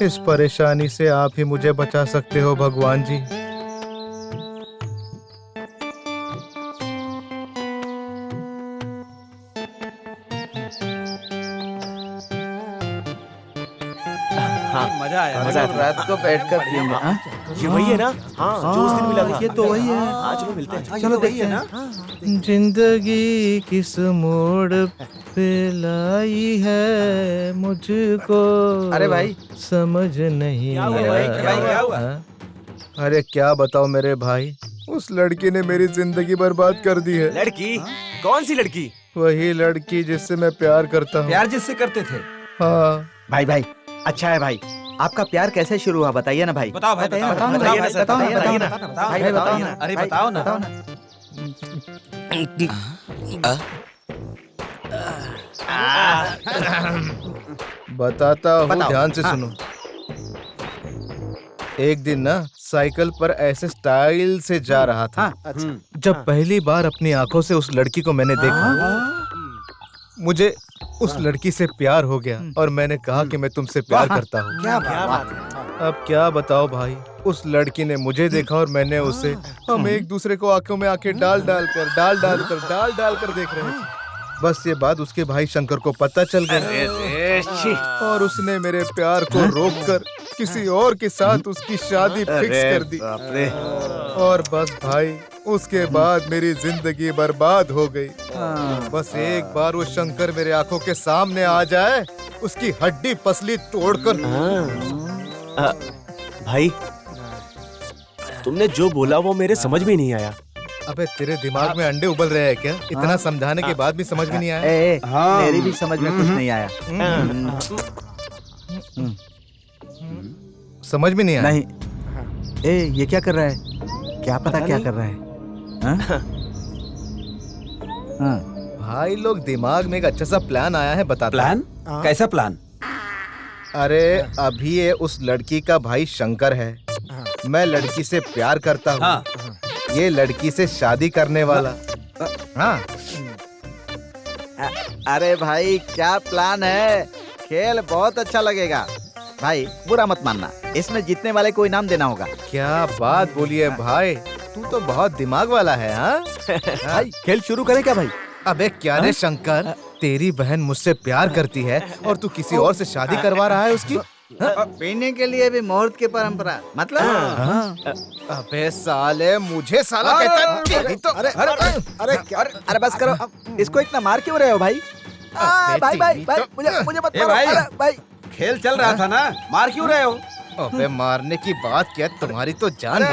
इस परेशानी से आप ही मुझे बचा सकते हो भगवान जी। मजा आया। रात को बैठकर पिएंगे। ये वही है ना? हाँ, जो उस दिन मिला था। ये तो वही है। आज वो मिलते हैं। चलो देखते हैं ना। जिंदगी किस मोड़ पे लाई है मुझको, अरे भाई समझ नहीं आया। अरे क्या बताओ मेरे भाई, उस लड़की ने मेरी जिंदगी बर्बाद कर दी है। लड़की? कौन सी लड़की? वही लड़की जिससे मैं प्यार करता हूँ। प्यार जिससे करते थे? हाँ भाई अच्छा है भाई। आपका प्यार कैसे शुरू हुआ बताइए ना भाई। बताओ भाई, बताइए ना। भाई बताओ ना। अरे बताओ ना। बताता हूँ, ध्यान से सुनो। एक दिन ना साइकिल पर ऐसे स्टाइल से जा रहा था। जब पहली बार अपनी आंखों से उस लड़की को मैंने देखा, मुझे उस लड़की से प्यार हो गया और मैंने कहा कि मैं तुमसे प्यार करता हूँ। क्या बात है। अब क्या बताओ भाई, उस लड़की ने मुझे देखा और मैंने उसे। हम एक दूसरे को आंखों में आंखें डाल डाल कर देख रहे थे। बस ये बात उसके भाई शंकर को पता चल गया और उसने मेरे प्यार को रोककर किसी और के साथ उसकी शादी फिक्स कर दी। और बस भाई, उसके बाद मेरी जिंदगी बर्बाद हो गई। बस एक बार वो शंकर मेरे आंखों के सामने आ जाए, उसकी हड्डी पसली तोड़कर। भाई तुमने जो बोला वो मेरे समझ में नहीं आया। अबे तेरे दिमाग में अंडे उबल रहे हैं क्या? इतना समझाने के बाद भी समझ में नहीं आया? हाँ मेरी भी समझ में कुछ नहीं आया। समझ में नहीं आया? नहीं। ए ये क्या कर रहा है? क्या पता क्या कर रहा है? हाँ? भाई लोग दिमाग में एक अच्छा सा प्लान आया है, बताता प्लान? कैसा प्लान? अरे अभी ये उस लड़की का भाई शंकर है, मैं लड़की से प्यार करता हूँ, हाँ। ये लड़की से शादी करने वाला। हाँ अरे भाई क्या प्लान है? खेल बहुत अच्छा लगेगा भाई, बुरा मत मानना, इसमें जीतने वाले को इनाम देना होगा। क्या बात बोली है भाई, तू तो बहुत दिमाग वाला है। हाँ भाई खेल शुरू करें क्या भाई? अबे क्या रे शंकर, तेरी बहन मुझसे प्यार करती है और तू किसी और से शादी करवा रहा है उसकी? पीने के लिए भी मुहूर्त की परंपरा, मतलब? अबे साले, मुझे साला कहता है तेरी तो। अरे बस करो, इसको इतना मार क्यों रहे हो भाई? भाई भाई भाई मुझे मत मारो। भाई। भाई खेल चल रहा था ना, मार क्यों रहे हो? अबे मारने की बात क्या, तुम्हारी तो जान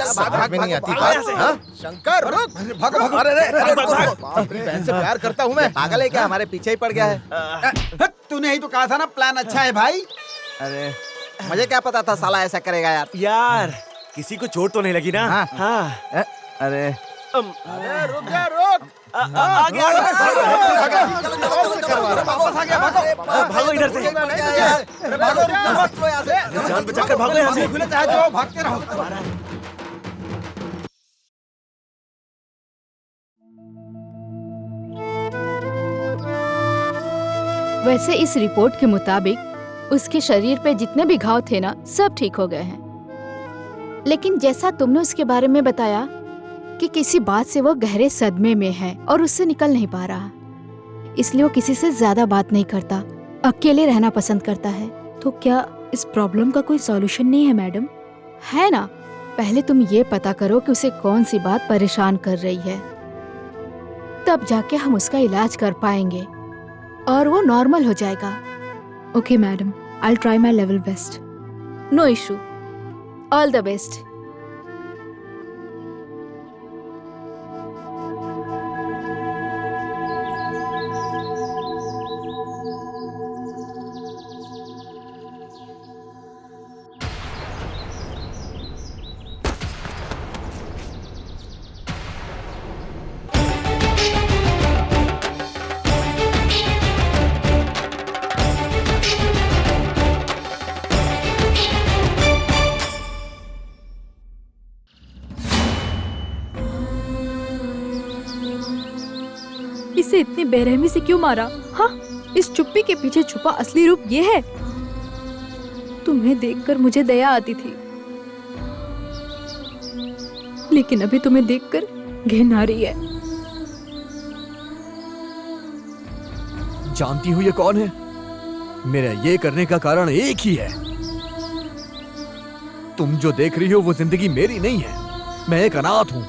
समझ में नहीं आती बात। हाँ? शंकर रुक, भागो भागो। अपनी बहन से प्यार करता हूँ मैं। पागल है क्या? हमारे पीछे ही पड़ गया है। तूने ही तो कहा था ना प्लान अच्छा है भाई। अरे मुझे क्या पता था साला ऐसा करेगा यार। यार किसी को चोट तो नहीं लगी ना? हाँ। हाँ। अरे रुक जा, रुक। आ गया। भागो इधर से, जान बचाकर भागो यहाँ से। भागते रहो। वैसे इस रिपोर्ट के मुताबिक उसके शरीर पे जितने भी घाव थे ना, सब ठीक हो गए हैं। लेकिन जैसा तुमने उसके बारे में बताया कि किसी बात से वो गहरे सदमे में है और उससे निकल नहीं पा रहा, इसलिए वो किसी से ज्यादा बात नहीं करता, अकेले रहना पसंद करता है। तो क्या इस प्रॉब्लम का कोई सॉल्यूशन नहीं है मैडम? है ना? पहले तुम ये पता करो कि उसे कौन सी बात परेशान कर रही है, तब जाके हम उसका इलाज कर पाएंगे और वो नॉर्मल हो जाएगा। Okay madam, I try my level best. No issue, all the best. इसे इतनी बेरहमी से क्यों मारा? हाँ, इस चुप्पी के पीछे छुपा असली रूप ये है। तुम्हें देखकर मुझे दया आती थी, लेकिन अभी तुम्हें देखकर घिन आ रही है। जानती हो ये कौन है? मेरा ये करने का कारण एक ही है। तुम जो देख रही हो वो जिंदगी मेरी नहीं है, मैं एक अनाथ हूं।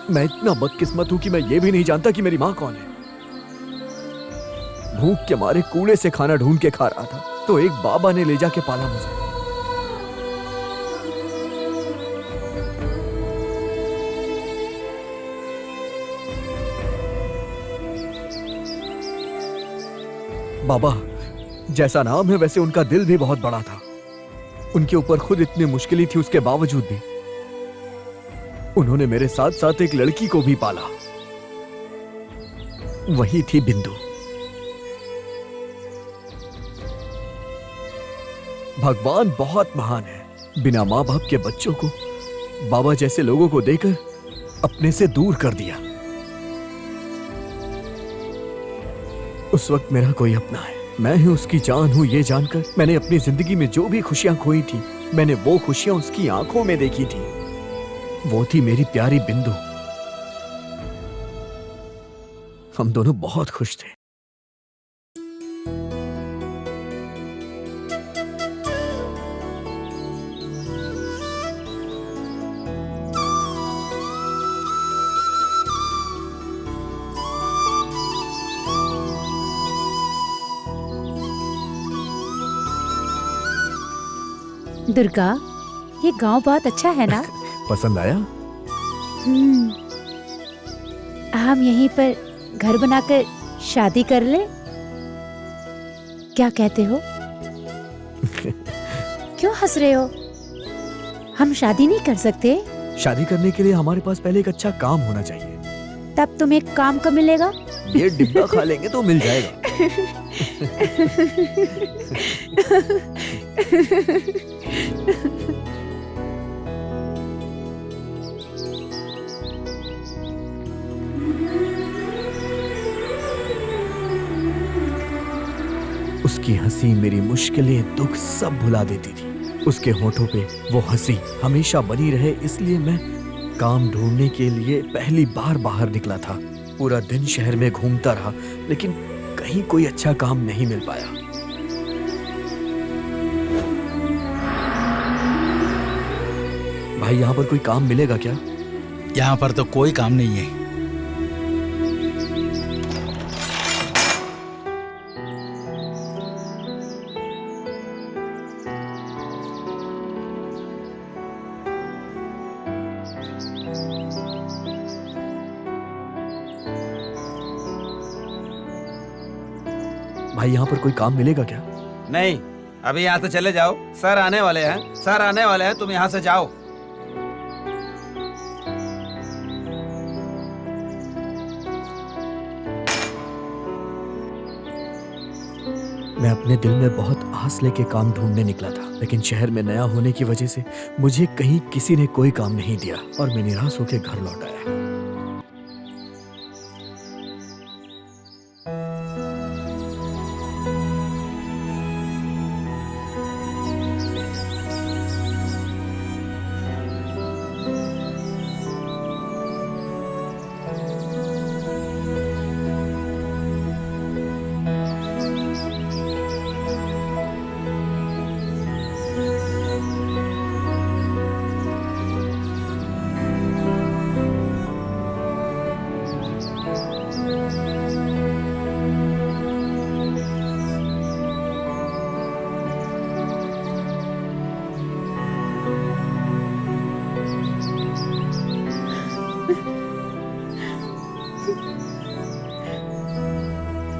मैं इतना बदकिस्मत हूं कि मैं ये भी नहीं जानता कि मेरी माँ कौन है। भूख के मारे कूड़े से खाना ढूंढ के खा रहा था, तो एक बाबा ने ले जाके पाला मुझे। बाबा जैसा नाम है वैसे उनका दिल भी बहुत बड़ा था। उनके ऊपर खुद इतनी मुश्किलें थी, उसके बावजूद भी उन्होंने मेरे साथ साथ एक लड़की को भी पाला। वही थी बिंदु। भगवान बहुत महान है, बिना माँ बाप के बच्चों को बाबा जैसे लोगों को देकर अपने से दूर कर दिया। उस वक्त मेरा कोई अपना है, मैं ही उसकी जान हूं, ये जानकर मैंने अपनी जिंदगी में जो भी खुशियां खोई थी, मैंने वो खुशियां उसकी आंखों में देखी थी। वो थी मेरी प्यारी बिंदु। हम दोनों बहुत खुश थे। दुर्गा, ये गांव बहुत अच्छा है ना? पसंद आया? हम यहीं पर घर बनाकर शादी कर ले? क्या कहते हो? क्यों हंस रहे हो? हम शादी नहीं कर सकते? शादी करने के लिए हमारे पास पहले एक अच्छा काम होना चाहिए। तब तुम्हें काम कब मिलेगा? ये डिब्बा खा लेंगे तो मिल जाएगा। उसकी हंसी मेरी मुश्किलें, दुख सब भुला देती थी। उसके होठों पे वो हंसी हमेशा बनी रहे, इसलिए मैं काम ढूंढने के लिए पहली बार बाहर निकला था। पूरा दिन शहर में घूमता रहा, लेकिन कहीं कोई अच्छा काम नहीं मिल पाया। भाई, यहाँ पर कोई काम मिलेगा क्या? यहाँ पर तो कोई काम नहीं है। भाई, यहाँ पर कोई काम मिलेगा क्या? नहीं, अभी यहाँ से चले जाओ। सर आने वाले हैं, सर आने वाले हैं, तुम यहाँ से जाओ। मैं अपने दिल में बहुत आस लेके काम ढूंढने निकला था, लेकिन शहर में नया होने की वजह से मुझे कहीं किसी ने कोई काम नहीं दिया और मैं निराश होकर घर लौट आया।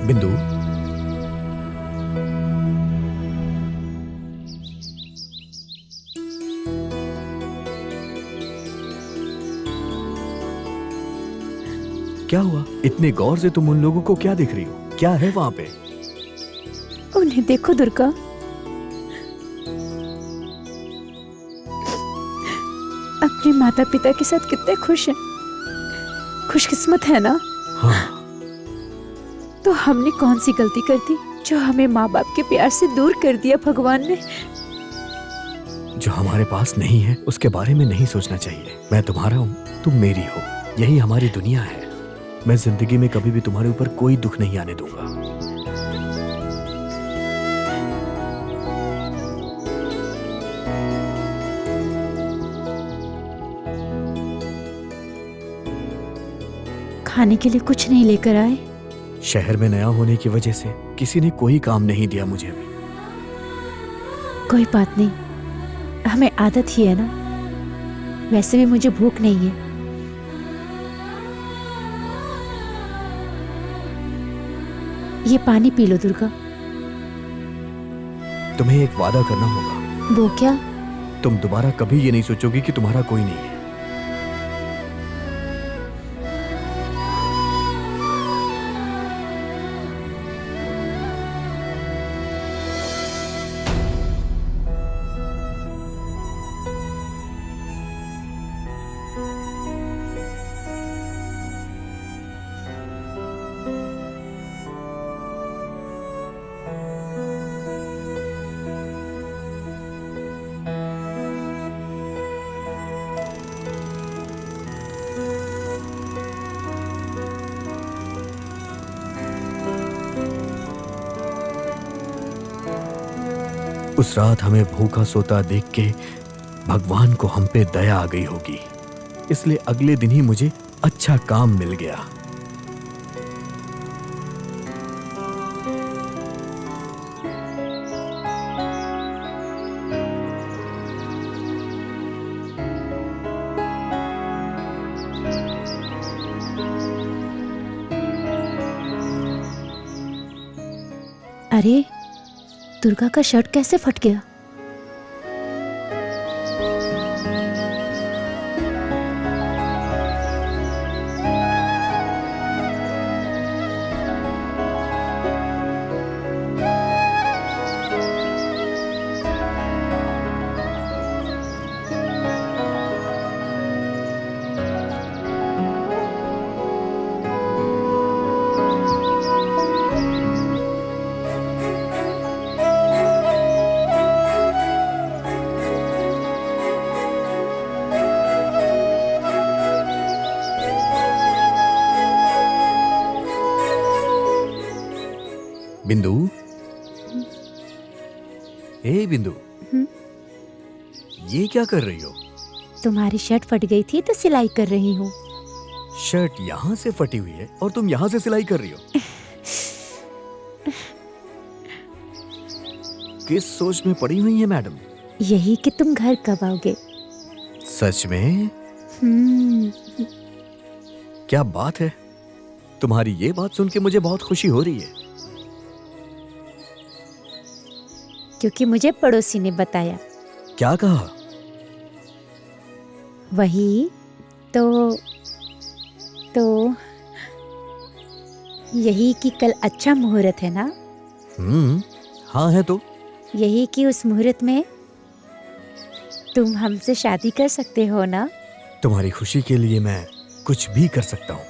बिंदु, क्या हुआ? इतने गौर से तुम उन लोगों को क्या देख रही हो? क्या है वहां पे? उन्हें देखो दुर्गा, अपने माता पिता के साथ कितने खुश हैं। खुशकिस्मत है ना? हाँ। तो हमने कौन सी गलती कर दी जो हमें माँ बाप के प्यार से दूर कर दिया भगवान ने? जो हमारे पास नहीं है उसके बारे में नहीं सोचना चाहिए। मैं तुम्हारा हूँ, तुम मेरी हो, यही हमारी दुनिया है। मैं जिंदगी में कभी भी तुम्हारे ऊपर कोई दुख नहीं आने दूंगा। खाने के लिए कुछ नहीं लेकर आए? शहर में नया होने की वजह से किसी ने कोई काम नहीं दिया मुझे अभी। कोई बात नहीं, हमें आदत ही है ना। वैसे भी मुझे भूख नहीं है। ये पानी पी लो दुर्गा। तुम्हें एक वादा करना होगा। वो क्या? तुम दोबारा कभी ये नहीं सोचोगी कि तुम्हारा कोई नहीं है। उस रात हमें भूखा सोता देख के भगवान को हम पे दया आ गई होगी, इसलिए अगले दिन ही मुझे अच्छा काम मिल गया। अरे, दुर्गा का शर्ट कैसे फट गया? बिंदु, ए बिंदु, ये क्या कर रही हो? तुम्हारी शर्ट फट गई थी तो सिलाई कर रही हूँ। शर्ट यहाँ से फटी हुई है और तुम यहाँ से सिलाई कर रही हो। किस सोच में पड़ी हुई है मैडम? यही कि तुम घर कब आओगे। सच में? क्या बात है, तुम्हारी ये बात सुन के मुझे बहुत खुशी हो रही है। क्योंकि मुझे पड़ोसी ने बताया। क्या कहा? वही तो यही कि कल अच्छा मुहूर्त है ना। हाँ है तो। यही कि उस मुहूर्त में तुम हमसे शादी कर सकते हो ना। तुम्हारी खुशी के लिए मैं कुछ भी कर सकता हूँ।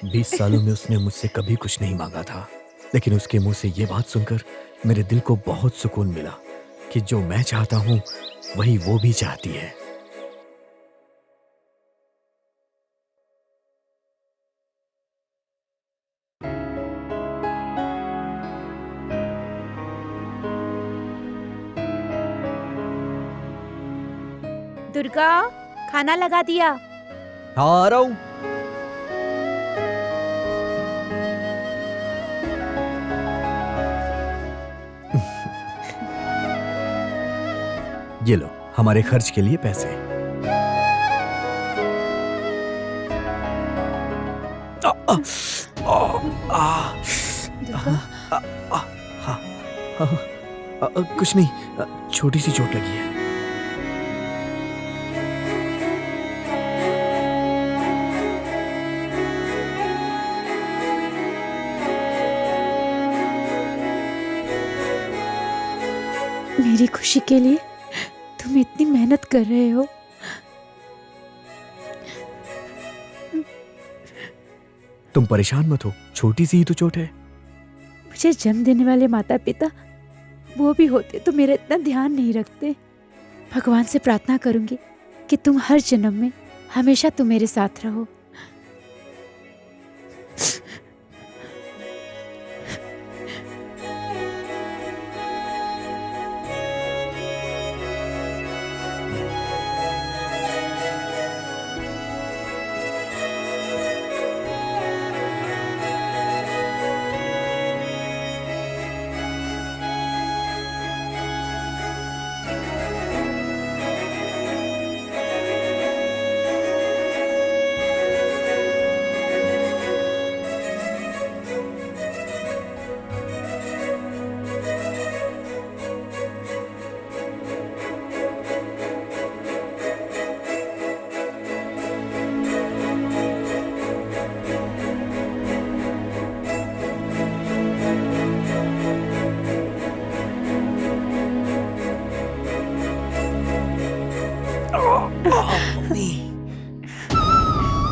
20 सालों में उसने मुझसे कभी कुछ नहीं मांगा था, लेकिन उसके मुंह से ये बात सुनकर मेरे दिल को बहुत सुकून मिला कि जो मैं चाहता हूँ वही वो भी चाहती है। दुर्गा, खाना लगा दिया। हाँ आ रहा हूँ। ये लो हमारे खर्च के लिए पैसे। कुछ नहीं, छोटी सी चोट लगी है। मेरी खुशी के लिए तुम इतनी मेहनत कर रहे हो। तुम परेशान मत हो, छोटी सी ही तो चोट है। मुझे जन्म देने वाले माता पिता वो भी होते तो मेरा इतना ध्यान नहीं रखते। भगवान से प्रार्थना करूंगी कि तुम हर जन्म में हमेशा तुम मेरे साथ रहो।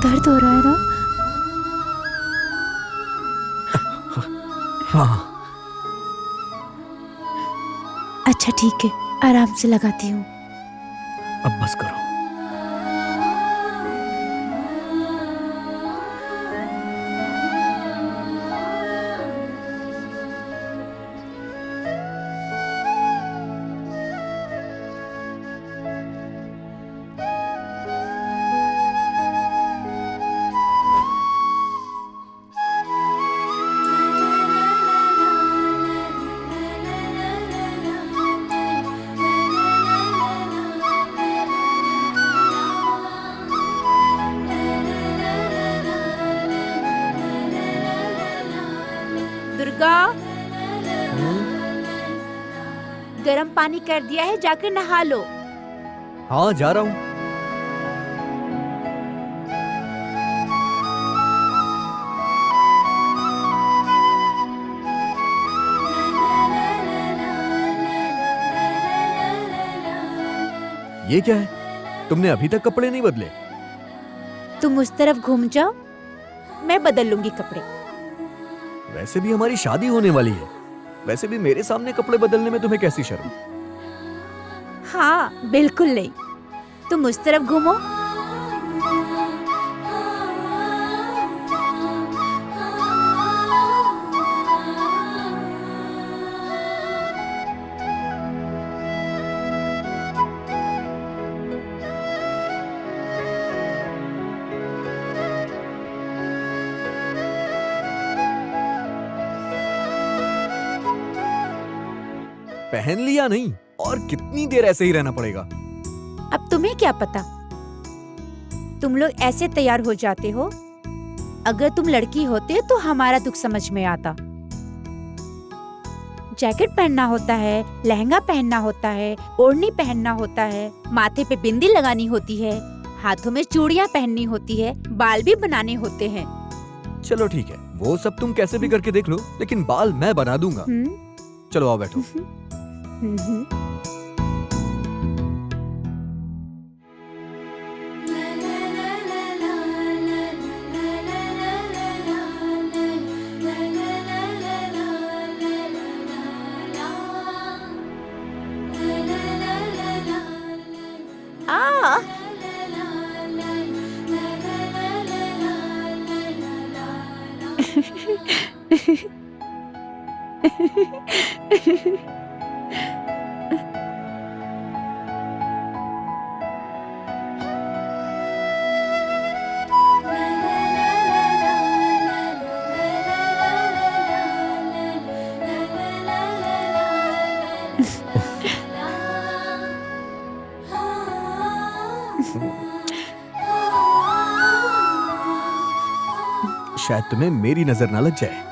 दर्द हो रहा है ना? हाँ। अच्छा ठीक है, आराम से लगाती हूँ। अब बस करो। दुर्गा, गरम पानी कर दिया है, जाकर नहा लो। हाँ जा रहा हूँ। ये क्या है? तुमने अभी तक कपड़े नहीं बदले? तुम उस तरफ घूम जाओ, मैं बदल लूंगी कपड़े। वैसे भी हमारी शादी होने वाली है। वैसे भी मेरे सामने कपड़े बदलने में तुम्हें कैसी शर्म? हाँ बिल्कुल नहीं, तुम उस तरफ घूमो। पहन लिया नहीं, और कितनी देर ऐसे ही रहना पड़ेगा? अब तुम्हें क्या पता, तुम लोग ऐसे तैयार हो जाते हो। अगर तुम लड़की होते तो हमारा दुख समझ में आता। जैकेट पहनना होता है, लहंगा पहनना होता है, ओढ़नी पहनना होता है, माथे पे बिंदी लगानी होती है, हाथों में चूड़ियां पहननी होती है, बाल भी बनाने होते हैं। चलो ठीक है, वो सब तुम कैसे भी करके देख लो, लेकिन बाल मैं बना दूंगा। चलो आओ बैठो। शायद तुम्हें मेरी नजर ना लग जाए।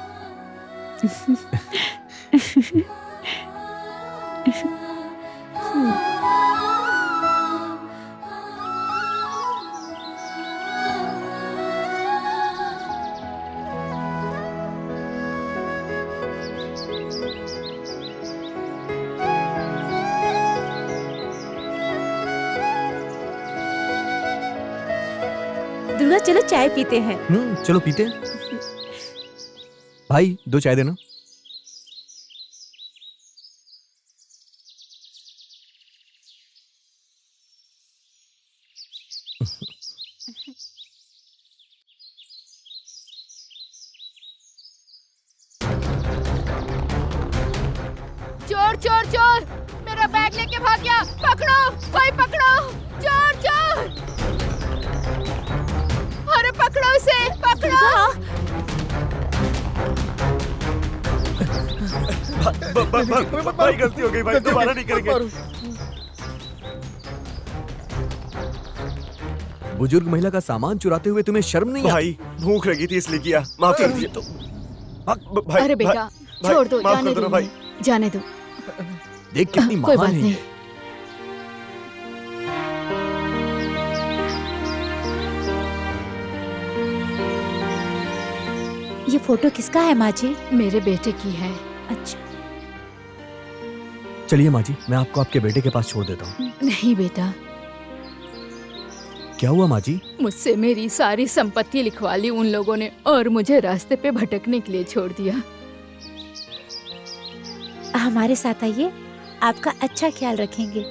दुर्गा चलो चाय पीते हैं। चलो पीते हैं। भाई 2 चाय देना। चोर चोर चोर, मेरा बैग लेके भाग गया, पकड़ो, कोई पकड़ो, चोर चोर, अरे पकड़ो उसे, पकड़ो। भाई गलती हो गई भाई, दोबारा नहीं करेंगे। बुजुर्ग महिला का सामान चुराते हुए तुम्हें शर्म नहीं भाई भूख लगी थी इसलिए किया, माफ कर दीजिए। तो भाई, अरे बेटा भाई, छोड़ दो, माफ जाने कर दो दो, ना भाई। जाने दो, देख कितनी कोई महान बात है। नहीं। ये फोटो किसका है माँ जी? मेरे बेटे की है। अच्छा। चलिए माँ जी, मैं आपको आपके बेटे के पास छोड़ देता हूँ। नहीं बेटा, क्या हुआ माँ जी? मुझसे मेरी सारी संपत्ति लिखवा ली उन लोगों ने और मुझे रास्ते पे भटकने के लिए छोड़ दिया। हमारे साथ आइए, आपका अच्छा ख्याल रखेंगे।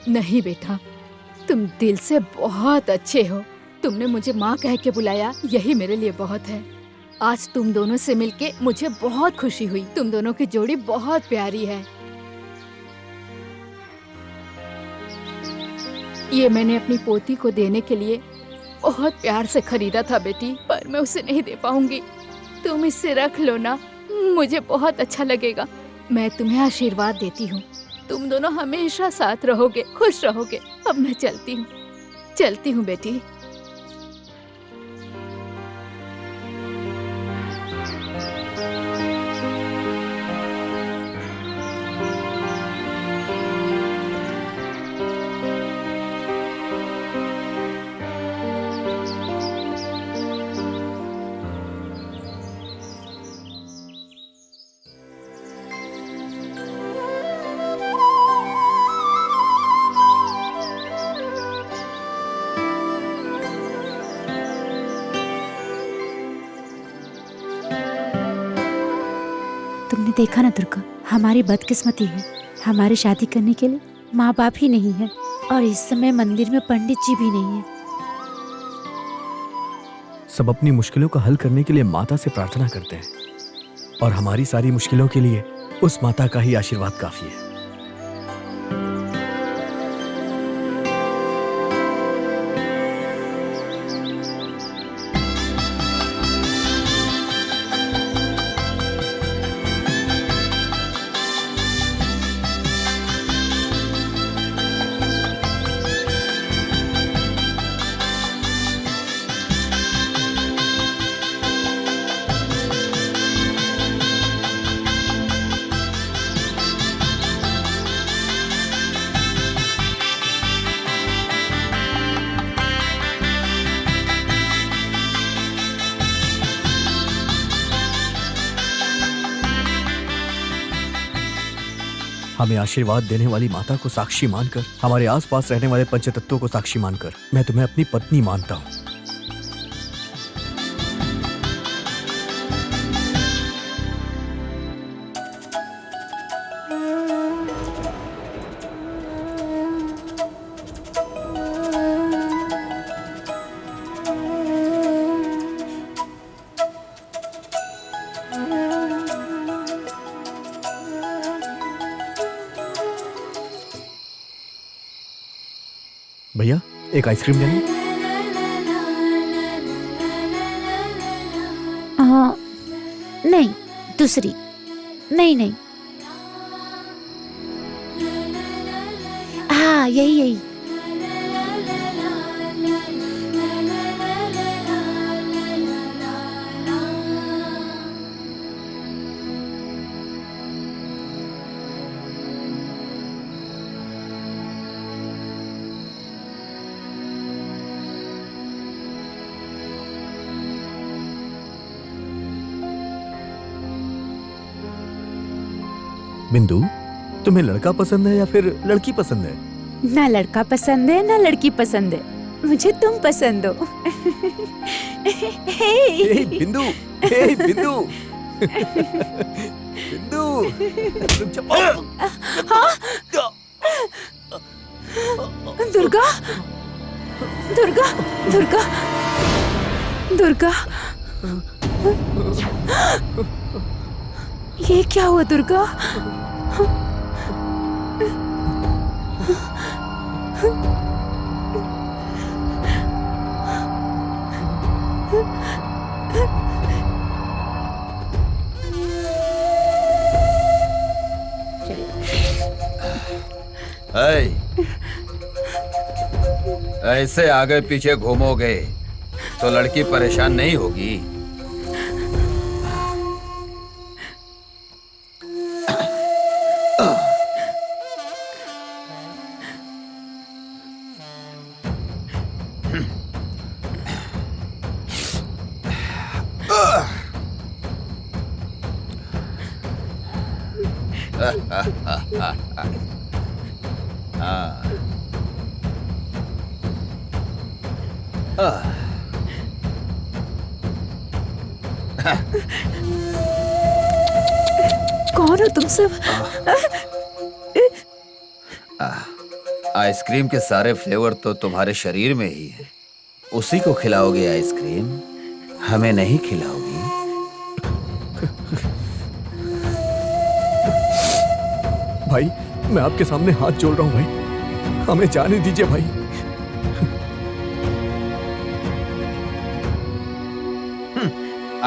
नहीं बेटा, तुम दिल से बहुत अच्छे हो। तुमने मुझे माँ कह के बुलाया, यही मेरे लिए बहुत है। आज तुम दोनों से मिलके मुझे बहुत खुशी हुई। तुम दोनों की जोड़ी बहुत प्यारी है। ये मैंने अपनी पोती को देने के लिए बहुत प्यार से खरीदा था बेटी, पर मैं उसे नहीं दे पाऊंगी। तुम इसे रख लो ना, मुझे बहुत अच्छा लगेगा। मैं तुम्हें आशीर्वाद देती हूँ, तुम दोनों हमेशा साथ रहोगे, खुश रहोगे। अब मैं चलती हूँ बेटी। देखा ना दुर्गा, हमारी बदकिस्मती है, हमारी शादी करने के लिए माँ बाप ही नहीं है और इस समय मंदिर में पंडित जी भी नहीं है। सब अपनी मुश्किलों का हल करने के लिए माता से प्रार्थना करते हैं और हमारी सारी मुश्किलों के लिए उस माता का ही आशीर्वाद काफी है। हमें आशीर्वाद देने वाली माता को साक्षी मानकर, हमारे आसपास रहने वाले पंचतत्वों को साक्षी मानकर मैं तुम्हें अपनी पत्नी मानता हूँ। भैया एक आइसक्रीम लेनी? नहीं, दूसरी। नहीं नहीं, हाँ यही यही। बिंदु, तुम्हें लड़का पसंद है या फिर लड़की पसंद है? ना लड़का पसंद है ना लड़की पसंद है, मुझे तुम पसंद हो। हे बिंदु, हे बिंदु, बिंदु, दुर्गा, दुर्गा, दुर्गा, दुर्गा, ये क्या हुआ दुर्गा? ऐसे आगे पीछे घूमोगे तो लड़की परेशान नहीं होगी। कौन हो तुम सब? आइसक्रीम के सारे फ्लेवर तो तुम्हारे शरीर में ही है। उसी को खिलाओगे आइसक्रीम, हमें नहीं खिलाओगी। भाई मैं आपके सामने हाथ जोड़ रहा हूँ भाई, हमें जाने दीजिए भाई।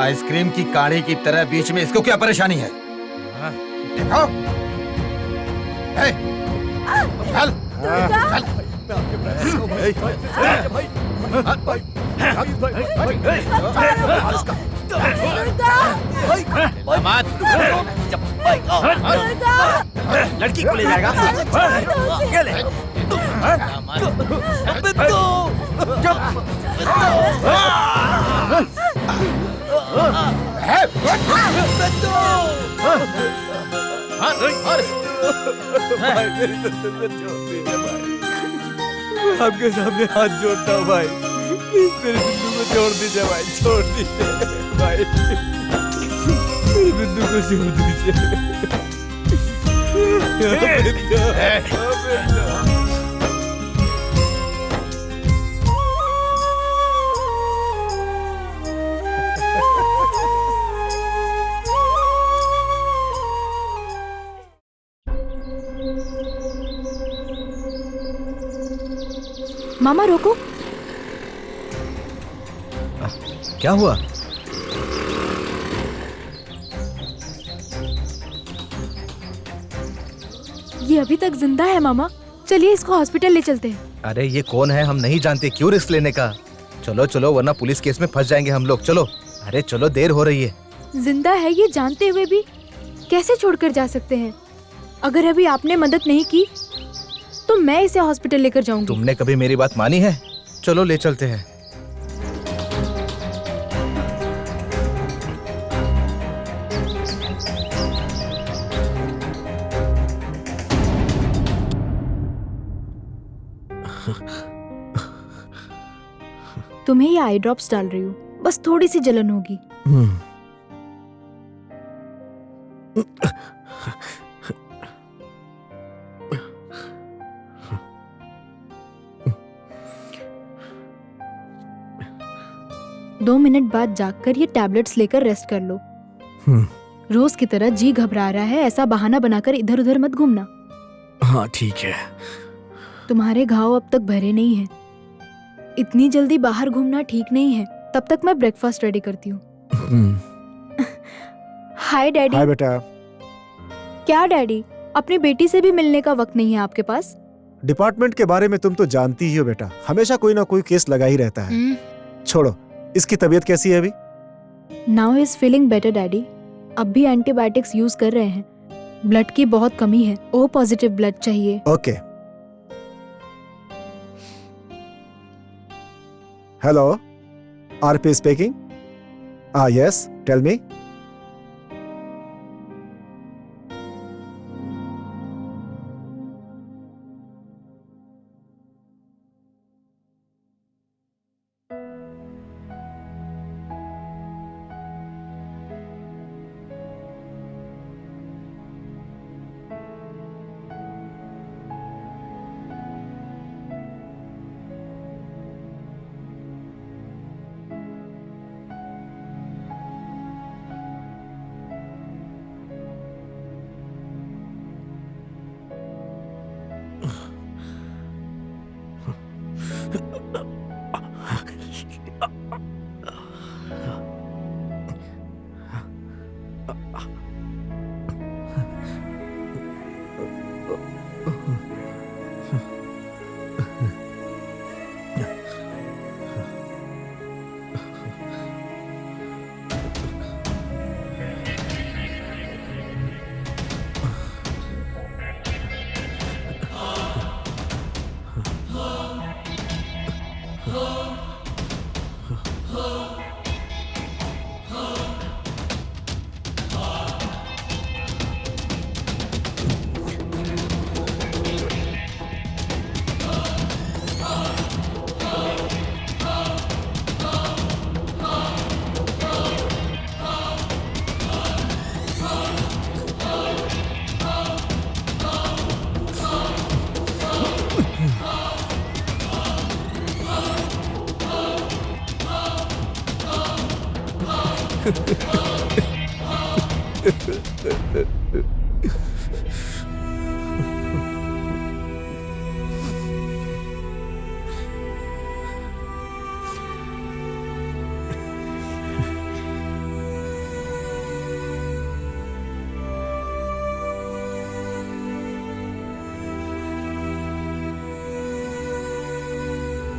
आइसक्रीम की काढ़ी की तरह बीच में इसको क्या परेशानी है? देखो, चल, लड़की को ले जाएगा। ये ले। भाई मेरी छोड़ दीजिए भाई, आपके सामने हाथ जोड़ता हूँ भाई, प्लीज मेरे बिंदु को छोड़ दीजिए भाई, छोड़ दीजिए भाई। मेरे बिंदु को छोड़ दीजिए। मामा रोको। क्या हुआ? ये अभी तक जिंदा है मामा, चलिए इसको हॉस्पिटल ले चलते हैं। अरे ये कौन है, हम नहीं जानते, क्यों रिस्क लेने का? चलो चलो, वरना पुलिस केस में फंस जाएंगे हम लोग। चलो, अरे चलो, देर हो रही है। जिंदा है ये जानते हुए भी कैसे छोड़कर जा सकते हैं? अगर अभी आपने मदद नहीं की तो मैं इसे हॉस्पिटल लेकर जाऊंगी। तुमने कभी मेरी बात मानी है? चलो ले चलते हैं। तुम्हें ये आई ड्रॉप्स डाल रही हूँ, बस थोड़ी सी जलन होगी। दो मिनट बाद जागकर ये टैबलेट्स लेकर रेस्ट कर लो। रोज की तरह जी घबरा रहा है ऐसा बहाना बनाकर इधर उधर मत घूमना। हाँ ठीक है। तुम्हारे घाव अब तक भरे नहीं हैं। इतनी जल्दी बाहर घूमना ठीक नहीं है। तब तक मैं ब्रेकफास्ट रेडी करती हूँ। हाय डैडी। हाय बेटा। क्या डैडी, अपनी बेटी से भी मिलने का वक्त नहीं है आपके पास? डिपार्टमेंट के बारे में तुम तो जानती ही हो बेटा, हमेशा कोई ना कोई केस लगा ही रहता है। छोड़ो, इसकी तबीयत कैसी है अभी? Now is feeling better daddy. अब भी एंटीबायोटिक्स यूज कर रहे हैं। ब्लड की बहुत कमी है, ओ पॉजिटिव ब्लड चाहिए। Okay. Hello, RP speaking. Yes, tell me.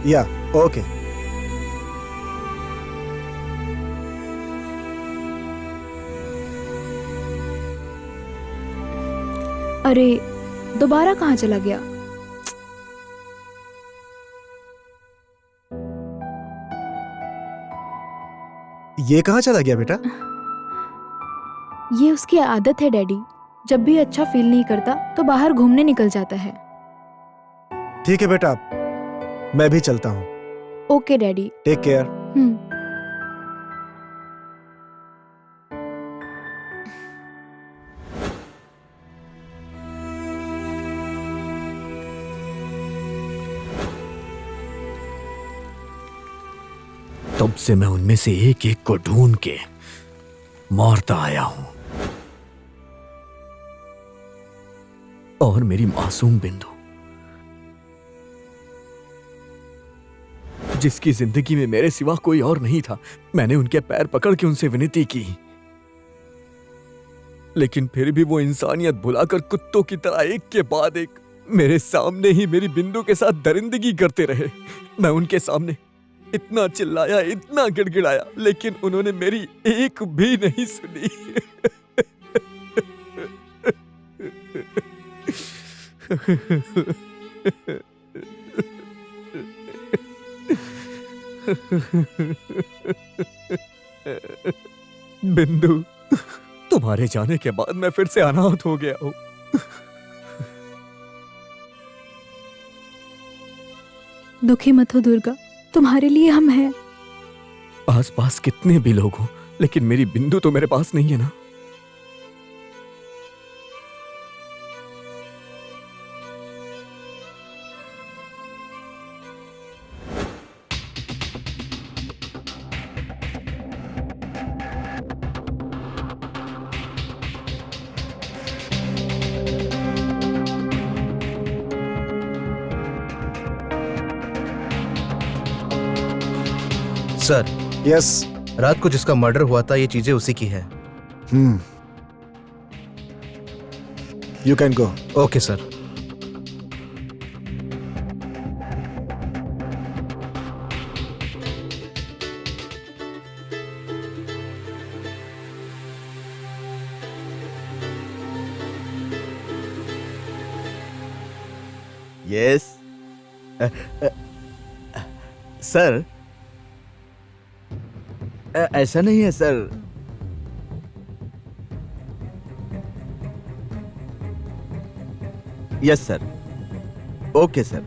Yeah okay. अरे दोबारा कहाँ चला गया? ये कहाँ चला गया बेटा? ये उसकी आदत है डैडी, जब भी अच्छा फील नहीं करता तो बाहर घूमने निकल जाता है। ठीक है बेटा, मैं भी चलता हूँ। Okay daddy. Take care. तब से मैं उनमें से एक एक को ढूंढ के मारता आया हूं। और मेरी मासूम बिंदु, जिसकी जिंदगी में मेरे सिवा कोई और नहीं था, मैंने उनके पैर पकड़ के उनसे विनती की, लेकिन फिर भी वो इंसानियत भुलाकर कुत्तों की तरह एक के बाद एक मेरे सामने ही मेरी बिंदु के साथ दरिंदगी करते रहे। मैं उनके सामने इतना चिल्लाया, इतना गिड़गिड़ाया, लेकिन उन्होंने मेरी एक भी नहीं सुनी। बिंदु, तुम्हारे जाने के बाद मैं फिर से अनाथ हो गया हूं। दुखी मत हो दुर्गा, तुम्हारे लिए हम हैं। आसपास कितने भी लोग हो, लेकिन मेरी बिंदु तो मेरे पास नहीं है ना। Sir, yes. रात को जिसका मर्डर हुआ था, ये चीजें उसी की है। You can go. Okay sir. Yes sir, ऐसा नहीं है sir. Yes sir. Okay sir.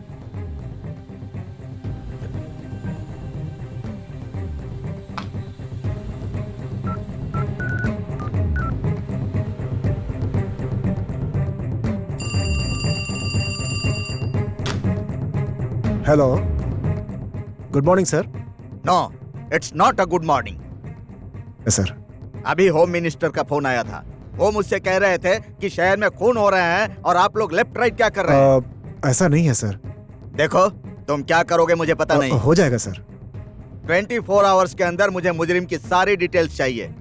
Hello, good morning sir. No, it's not a good morning. Sir, अभी होम मिनिस्टर का फोन आया था। वो मुझसे कह रहे थे कि शहर में खून हो रहे हैं और आप लोग लेफ्ट राइट क्या कर रहे हैं। ऐसा नहीं है सर। देखो, तुम क्या करोगे मुझे पता नहीं। हो जाएगा सर। 24 आवर्स के अंदर मुझे मुजरिम की सारी डिटेल्स चाहिए।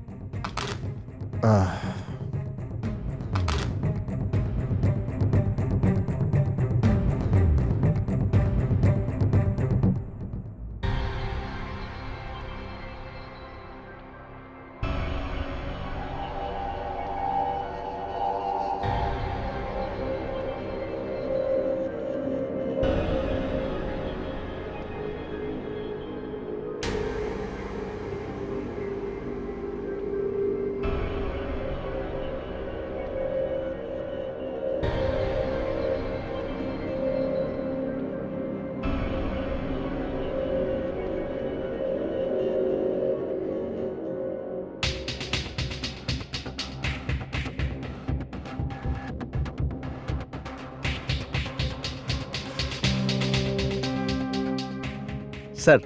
सर,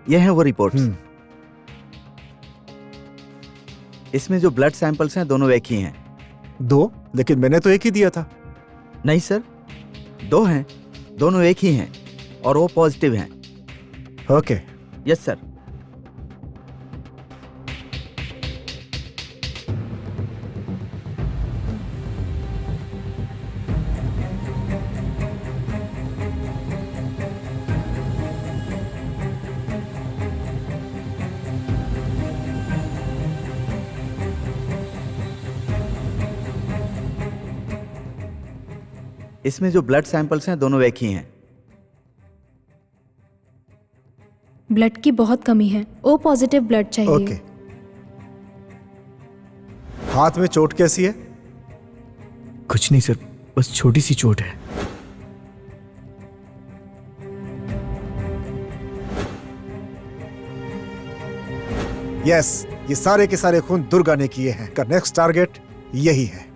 ये हैं वो रिपोर्ट्स। इसमें जो ब्लड सैंपल्स हैं दोनों एक ही हैं। दो? लेकिन मैंने तो एक ही दिया था। नहीं सर, दो हैं, दोनों एक ही हैं और वो पॉजिटिव हैं। ओके। Yes sir. इसमें जो ब्लड सैंपल्स हैं दोनों एक ही हैं। ब्लड की बहुत कमी है, ओ पॉजिटिव ब्लड चाहिए। ओके। हाथ में चोट कैसी है? कुछ नहीं सर, बस छोटी सी चोट है। यस, ये सारे के सारे खून दुर्गा ने किए हैं। का नेक्स्ट टारगेट यही है।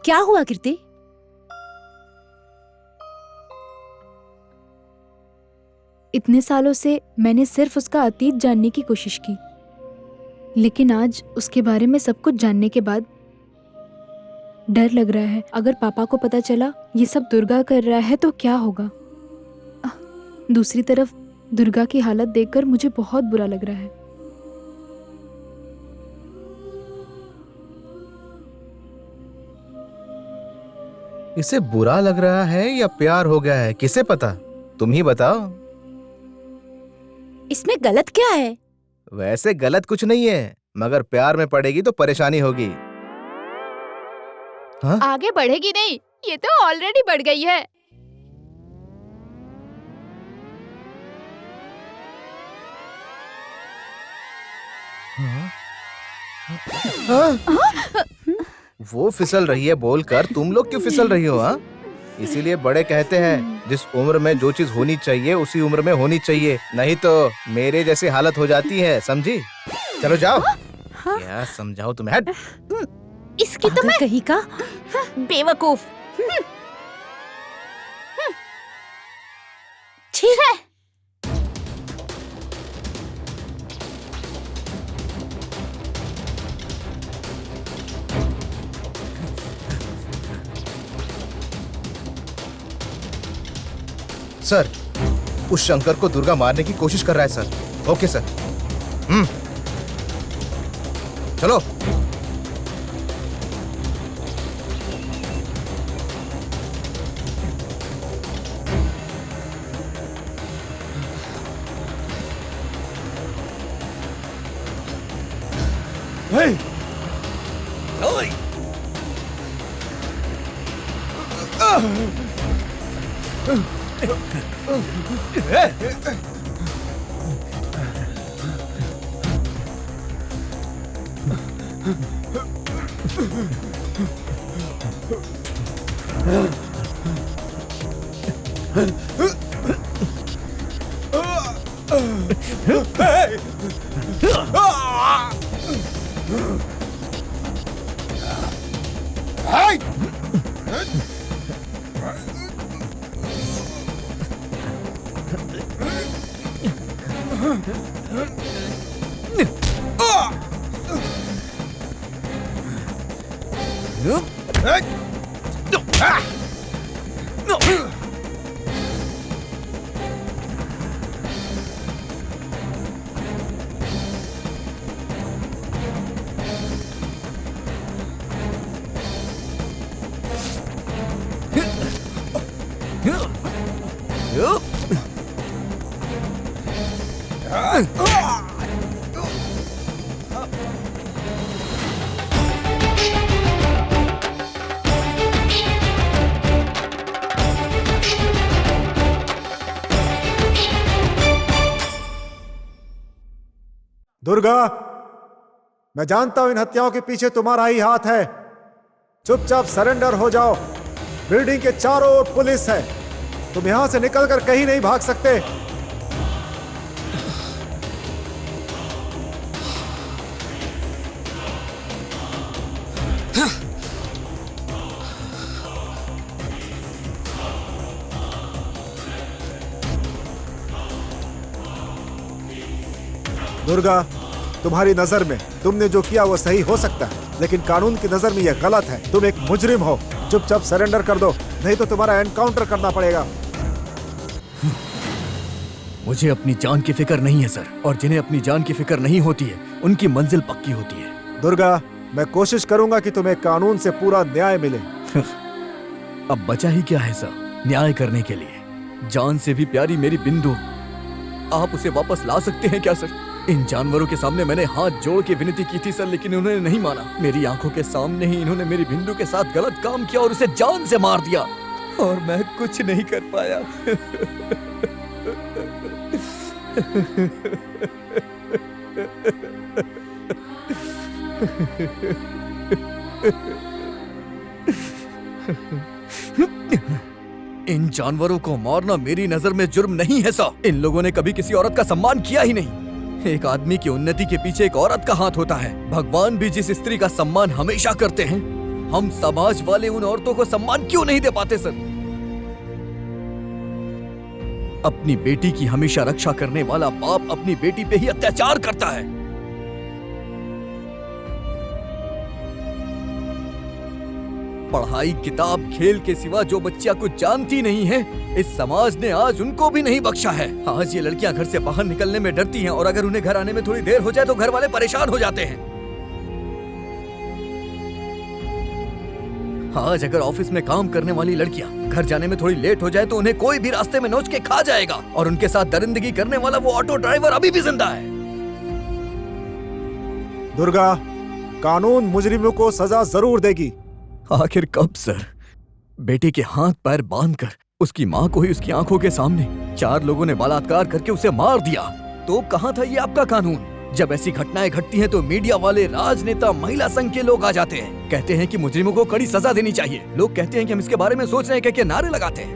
क्या हुआ कीर्ति? इतने सालों से मैंने सिर्फ उसका अतीत जानने की कोशिश की, लेकिन आज उसके बारे में सब कुछ जानने के बाद डर लग रहा है। अगर पापा को पता चला ये सब दुर्गा कर रहा है तो क्या होगा। दूसरी तरफ दुर्गा की हालत देखकर मुझे बहुत बुरा लग रहा है। इसे बुरा लग रहा है या प्यार हो गया है, किसे पता? तुम ही बताओ। इसमें गलत क्या है? वैसे गलत कुछ नहीं है, मगर प्यार में पड़ेगी तो परेशानी होगी। हाँ? आगे बढ़ेगी नहीं, ये तो ऑलरेडी बढ़ गई है। वो फिसल रही है बोलकर तुम लोग क्यों फिसल रही हो? हाँ, इसीलिए बड़े कहते हैं जिस उम्र में जो चीज होनी चाहिए उसी उम्र में होनी चाहिए, नहीं तो मेरे जैसी हालत हो जाती है, समझी? चलो जाओ। क्या समझाओ तुम्हें? हट। इसकी तो मैं कहीं का बेवकूफ। ठीक है। सर, उस शंकर को दुर्गा मारने की कोशिश कर रहा है सर। Okay sir. चलो। Hey! दुर्गा, मैं जानता हूं इन हत्याओं के पीछे तुम्हारा ही हाथ है। चुपचाप सरेंडर हो जाओ। बिल्डिंग के चारों ओर पुलिस है, तुम यहां से निकलकर कहीं नहीं भाग सकते। दुर्गा, तुम्हारी नजर में तुमने जो किया वो सही हो सकता है, लेकिन कानून की नजर में यह गलत है। तुम एक मुजरिम हो। चुपचाप सरेंडर कर दो, नहीं तो तुम्हारा एनकाउंटर करना पड़ेगा। मुझे अपनी जान की फिक्र नहीं है सर, और जिन्हें अपनी जान की फिक्र नहीं होती है उनकी मंजिल पक्की होती है। दुर्गा, मैं कोशिश करूंगा कि तुम्हें कानून से पूरा न्याय मिले। अब बचा ही क्या है सर न्याय करने के लिए? जान से भी प्यारी मेरी बिंदु, आप उसे वापस ला सकते हैं क्या सर? इन जानवरों के सामने मैंने हाथ जोड़ के विनती की थी सर, लेकिन उन्होंने नहीं माना। मेरी आंखों के सामने ही इन्होंने मेरी बिंदु के साथ गलत काम किया और उसे जान से मार दिया, और मैं कुछ नहीं कर पाया। इन जानवरों को मारना मेरी नजर में जुर्म नहीं है सर। इन लोगों ने कभी किसी औरत का सम्मान किया ही नहीं। एक आदमी की उन्नति के पीछे एक औरत का हाथ होता है। भगवान भी जिस स्त्री का सम्मान हमेशा करते हैं, हम समाज वाले उन औरतों को सम्मान क्यों नहीं दे पाते सर? अपनी बेटी की हमेशा रक्षा करने वाला बाप अपनी बेटी पे ही अत्याचार करता है। पढ़ाई, किताब, खेल के सिवा जो बच्चियां कुछ जानती नहीं है, इस समाज ने आज उनको भी नहीं बख्शा है। आज ये लड़कियां घर से बाहर निकलने में डरती हैं और अगर उन्हें घर आने में थोड़ी देर हो जाए तो घर वाले परेशान हो जाते हैं। आज अगर ऑफिस में काम करने वाली लड़कियां घर जाने में थोड़ी लेट हो जाए तो उन्हें कोई भी रास्ते में नोच के खा जाएगा और उनके साथ दरिंदगी करने वाला वो ऑटो ड्राइवर अभी भी जिंदा है। दुर्गा, कानून मुजरिमों को सजा जरूर देगी। आखिर कब सर? बेटे के हाथ पैर बांधकर उसकी माँ को ही उसकी आंखों के सामने 4 लोगों ने बलात्कार करके उसे मार दिया, तो कहाँ था ये आपका कानून? जब ऐसी घटनाएं घटती हैं तो मीडिया वाले, राजनेता, महिला संघ के लोग आ जाते हैं, कहते हैं कि मुजरिमों को कड़ी सजा देनी चाहिए। लोग कहते हैं कि हम इसके बारे में सोच रहे हैं, क्या नारे लगाते हैं।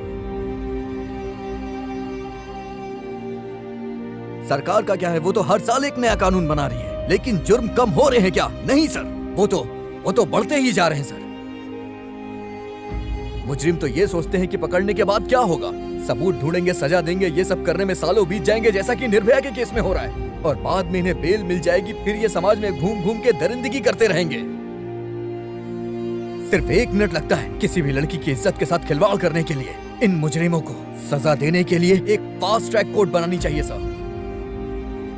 सरकार का क्या है, वो तो हर साल एक नया कानून बना रही है, लेकिन जुर्म कम हो रहे हैं क्या? नहीं सर, वो तो बढ़ते ही जा रहे हैं सर। मुजरिम तो ये सोचते हैं कि पकड़ने के बाद क्या होगा, सबूत ढूंढेंगे, सजा देंगे, ये सब करने में सालों बीत जाएंगे, जैसा कि निर्भया के केस में हो रहा है, और बाद में इन्हें बेल मिल जाएगी, फिर ये समाज में घूम घूम के दरिंदगी करते रहेंगे। सिर्फ 1 मिनट लगता है किसी भी लड़की की इज्जत के साथ खिलवाड़ करने के लिए। इन मुजरिमों को सजा देने के लिए एक फास्ट ट्रैक कोर्ट बनानी चाहिए सर,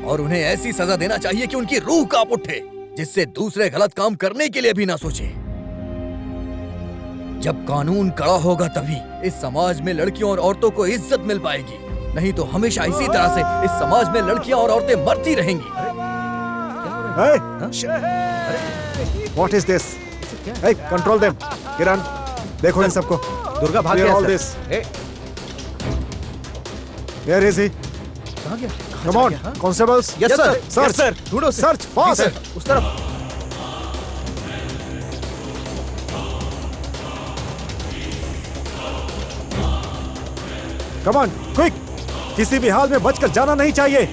और उन्हें ऐसी सजा देना चाहिए कि उनकी रूह कांप उठे, जिससे दूसरे गलत काम करने के लिए भी ना सोचे। जब कानून कड़ा होगा तभी इस समाज में लड़कियों और औरतों को इज्जत मिल पाएगी, नहीं तो हमेशा इसी तरह से इस समाज में लड़कियां और औरतें मरती रहेंगी। What is this? Hey, control them. किरण, देखो इन सबको। दुर्गा भाग Clear गया all sir. this. Where is he? कहाँ गया? Come on, constables. Yes, sir. Search. Yes, sir. ढूंढो उसे। Search fast. जी, सर, उस तरफ। Come on, quick. किसी भी हाल में बचकर जाना नहीं चाहिए।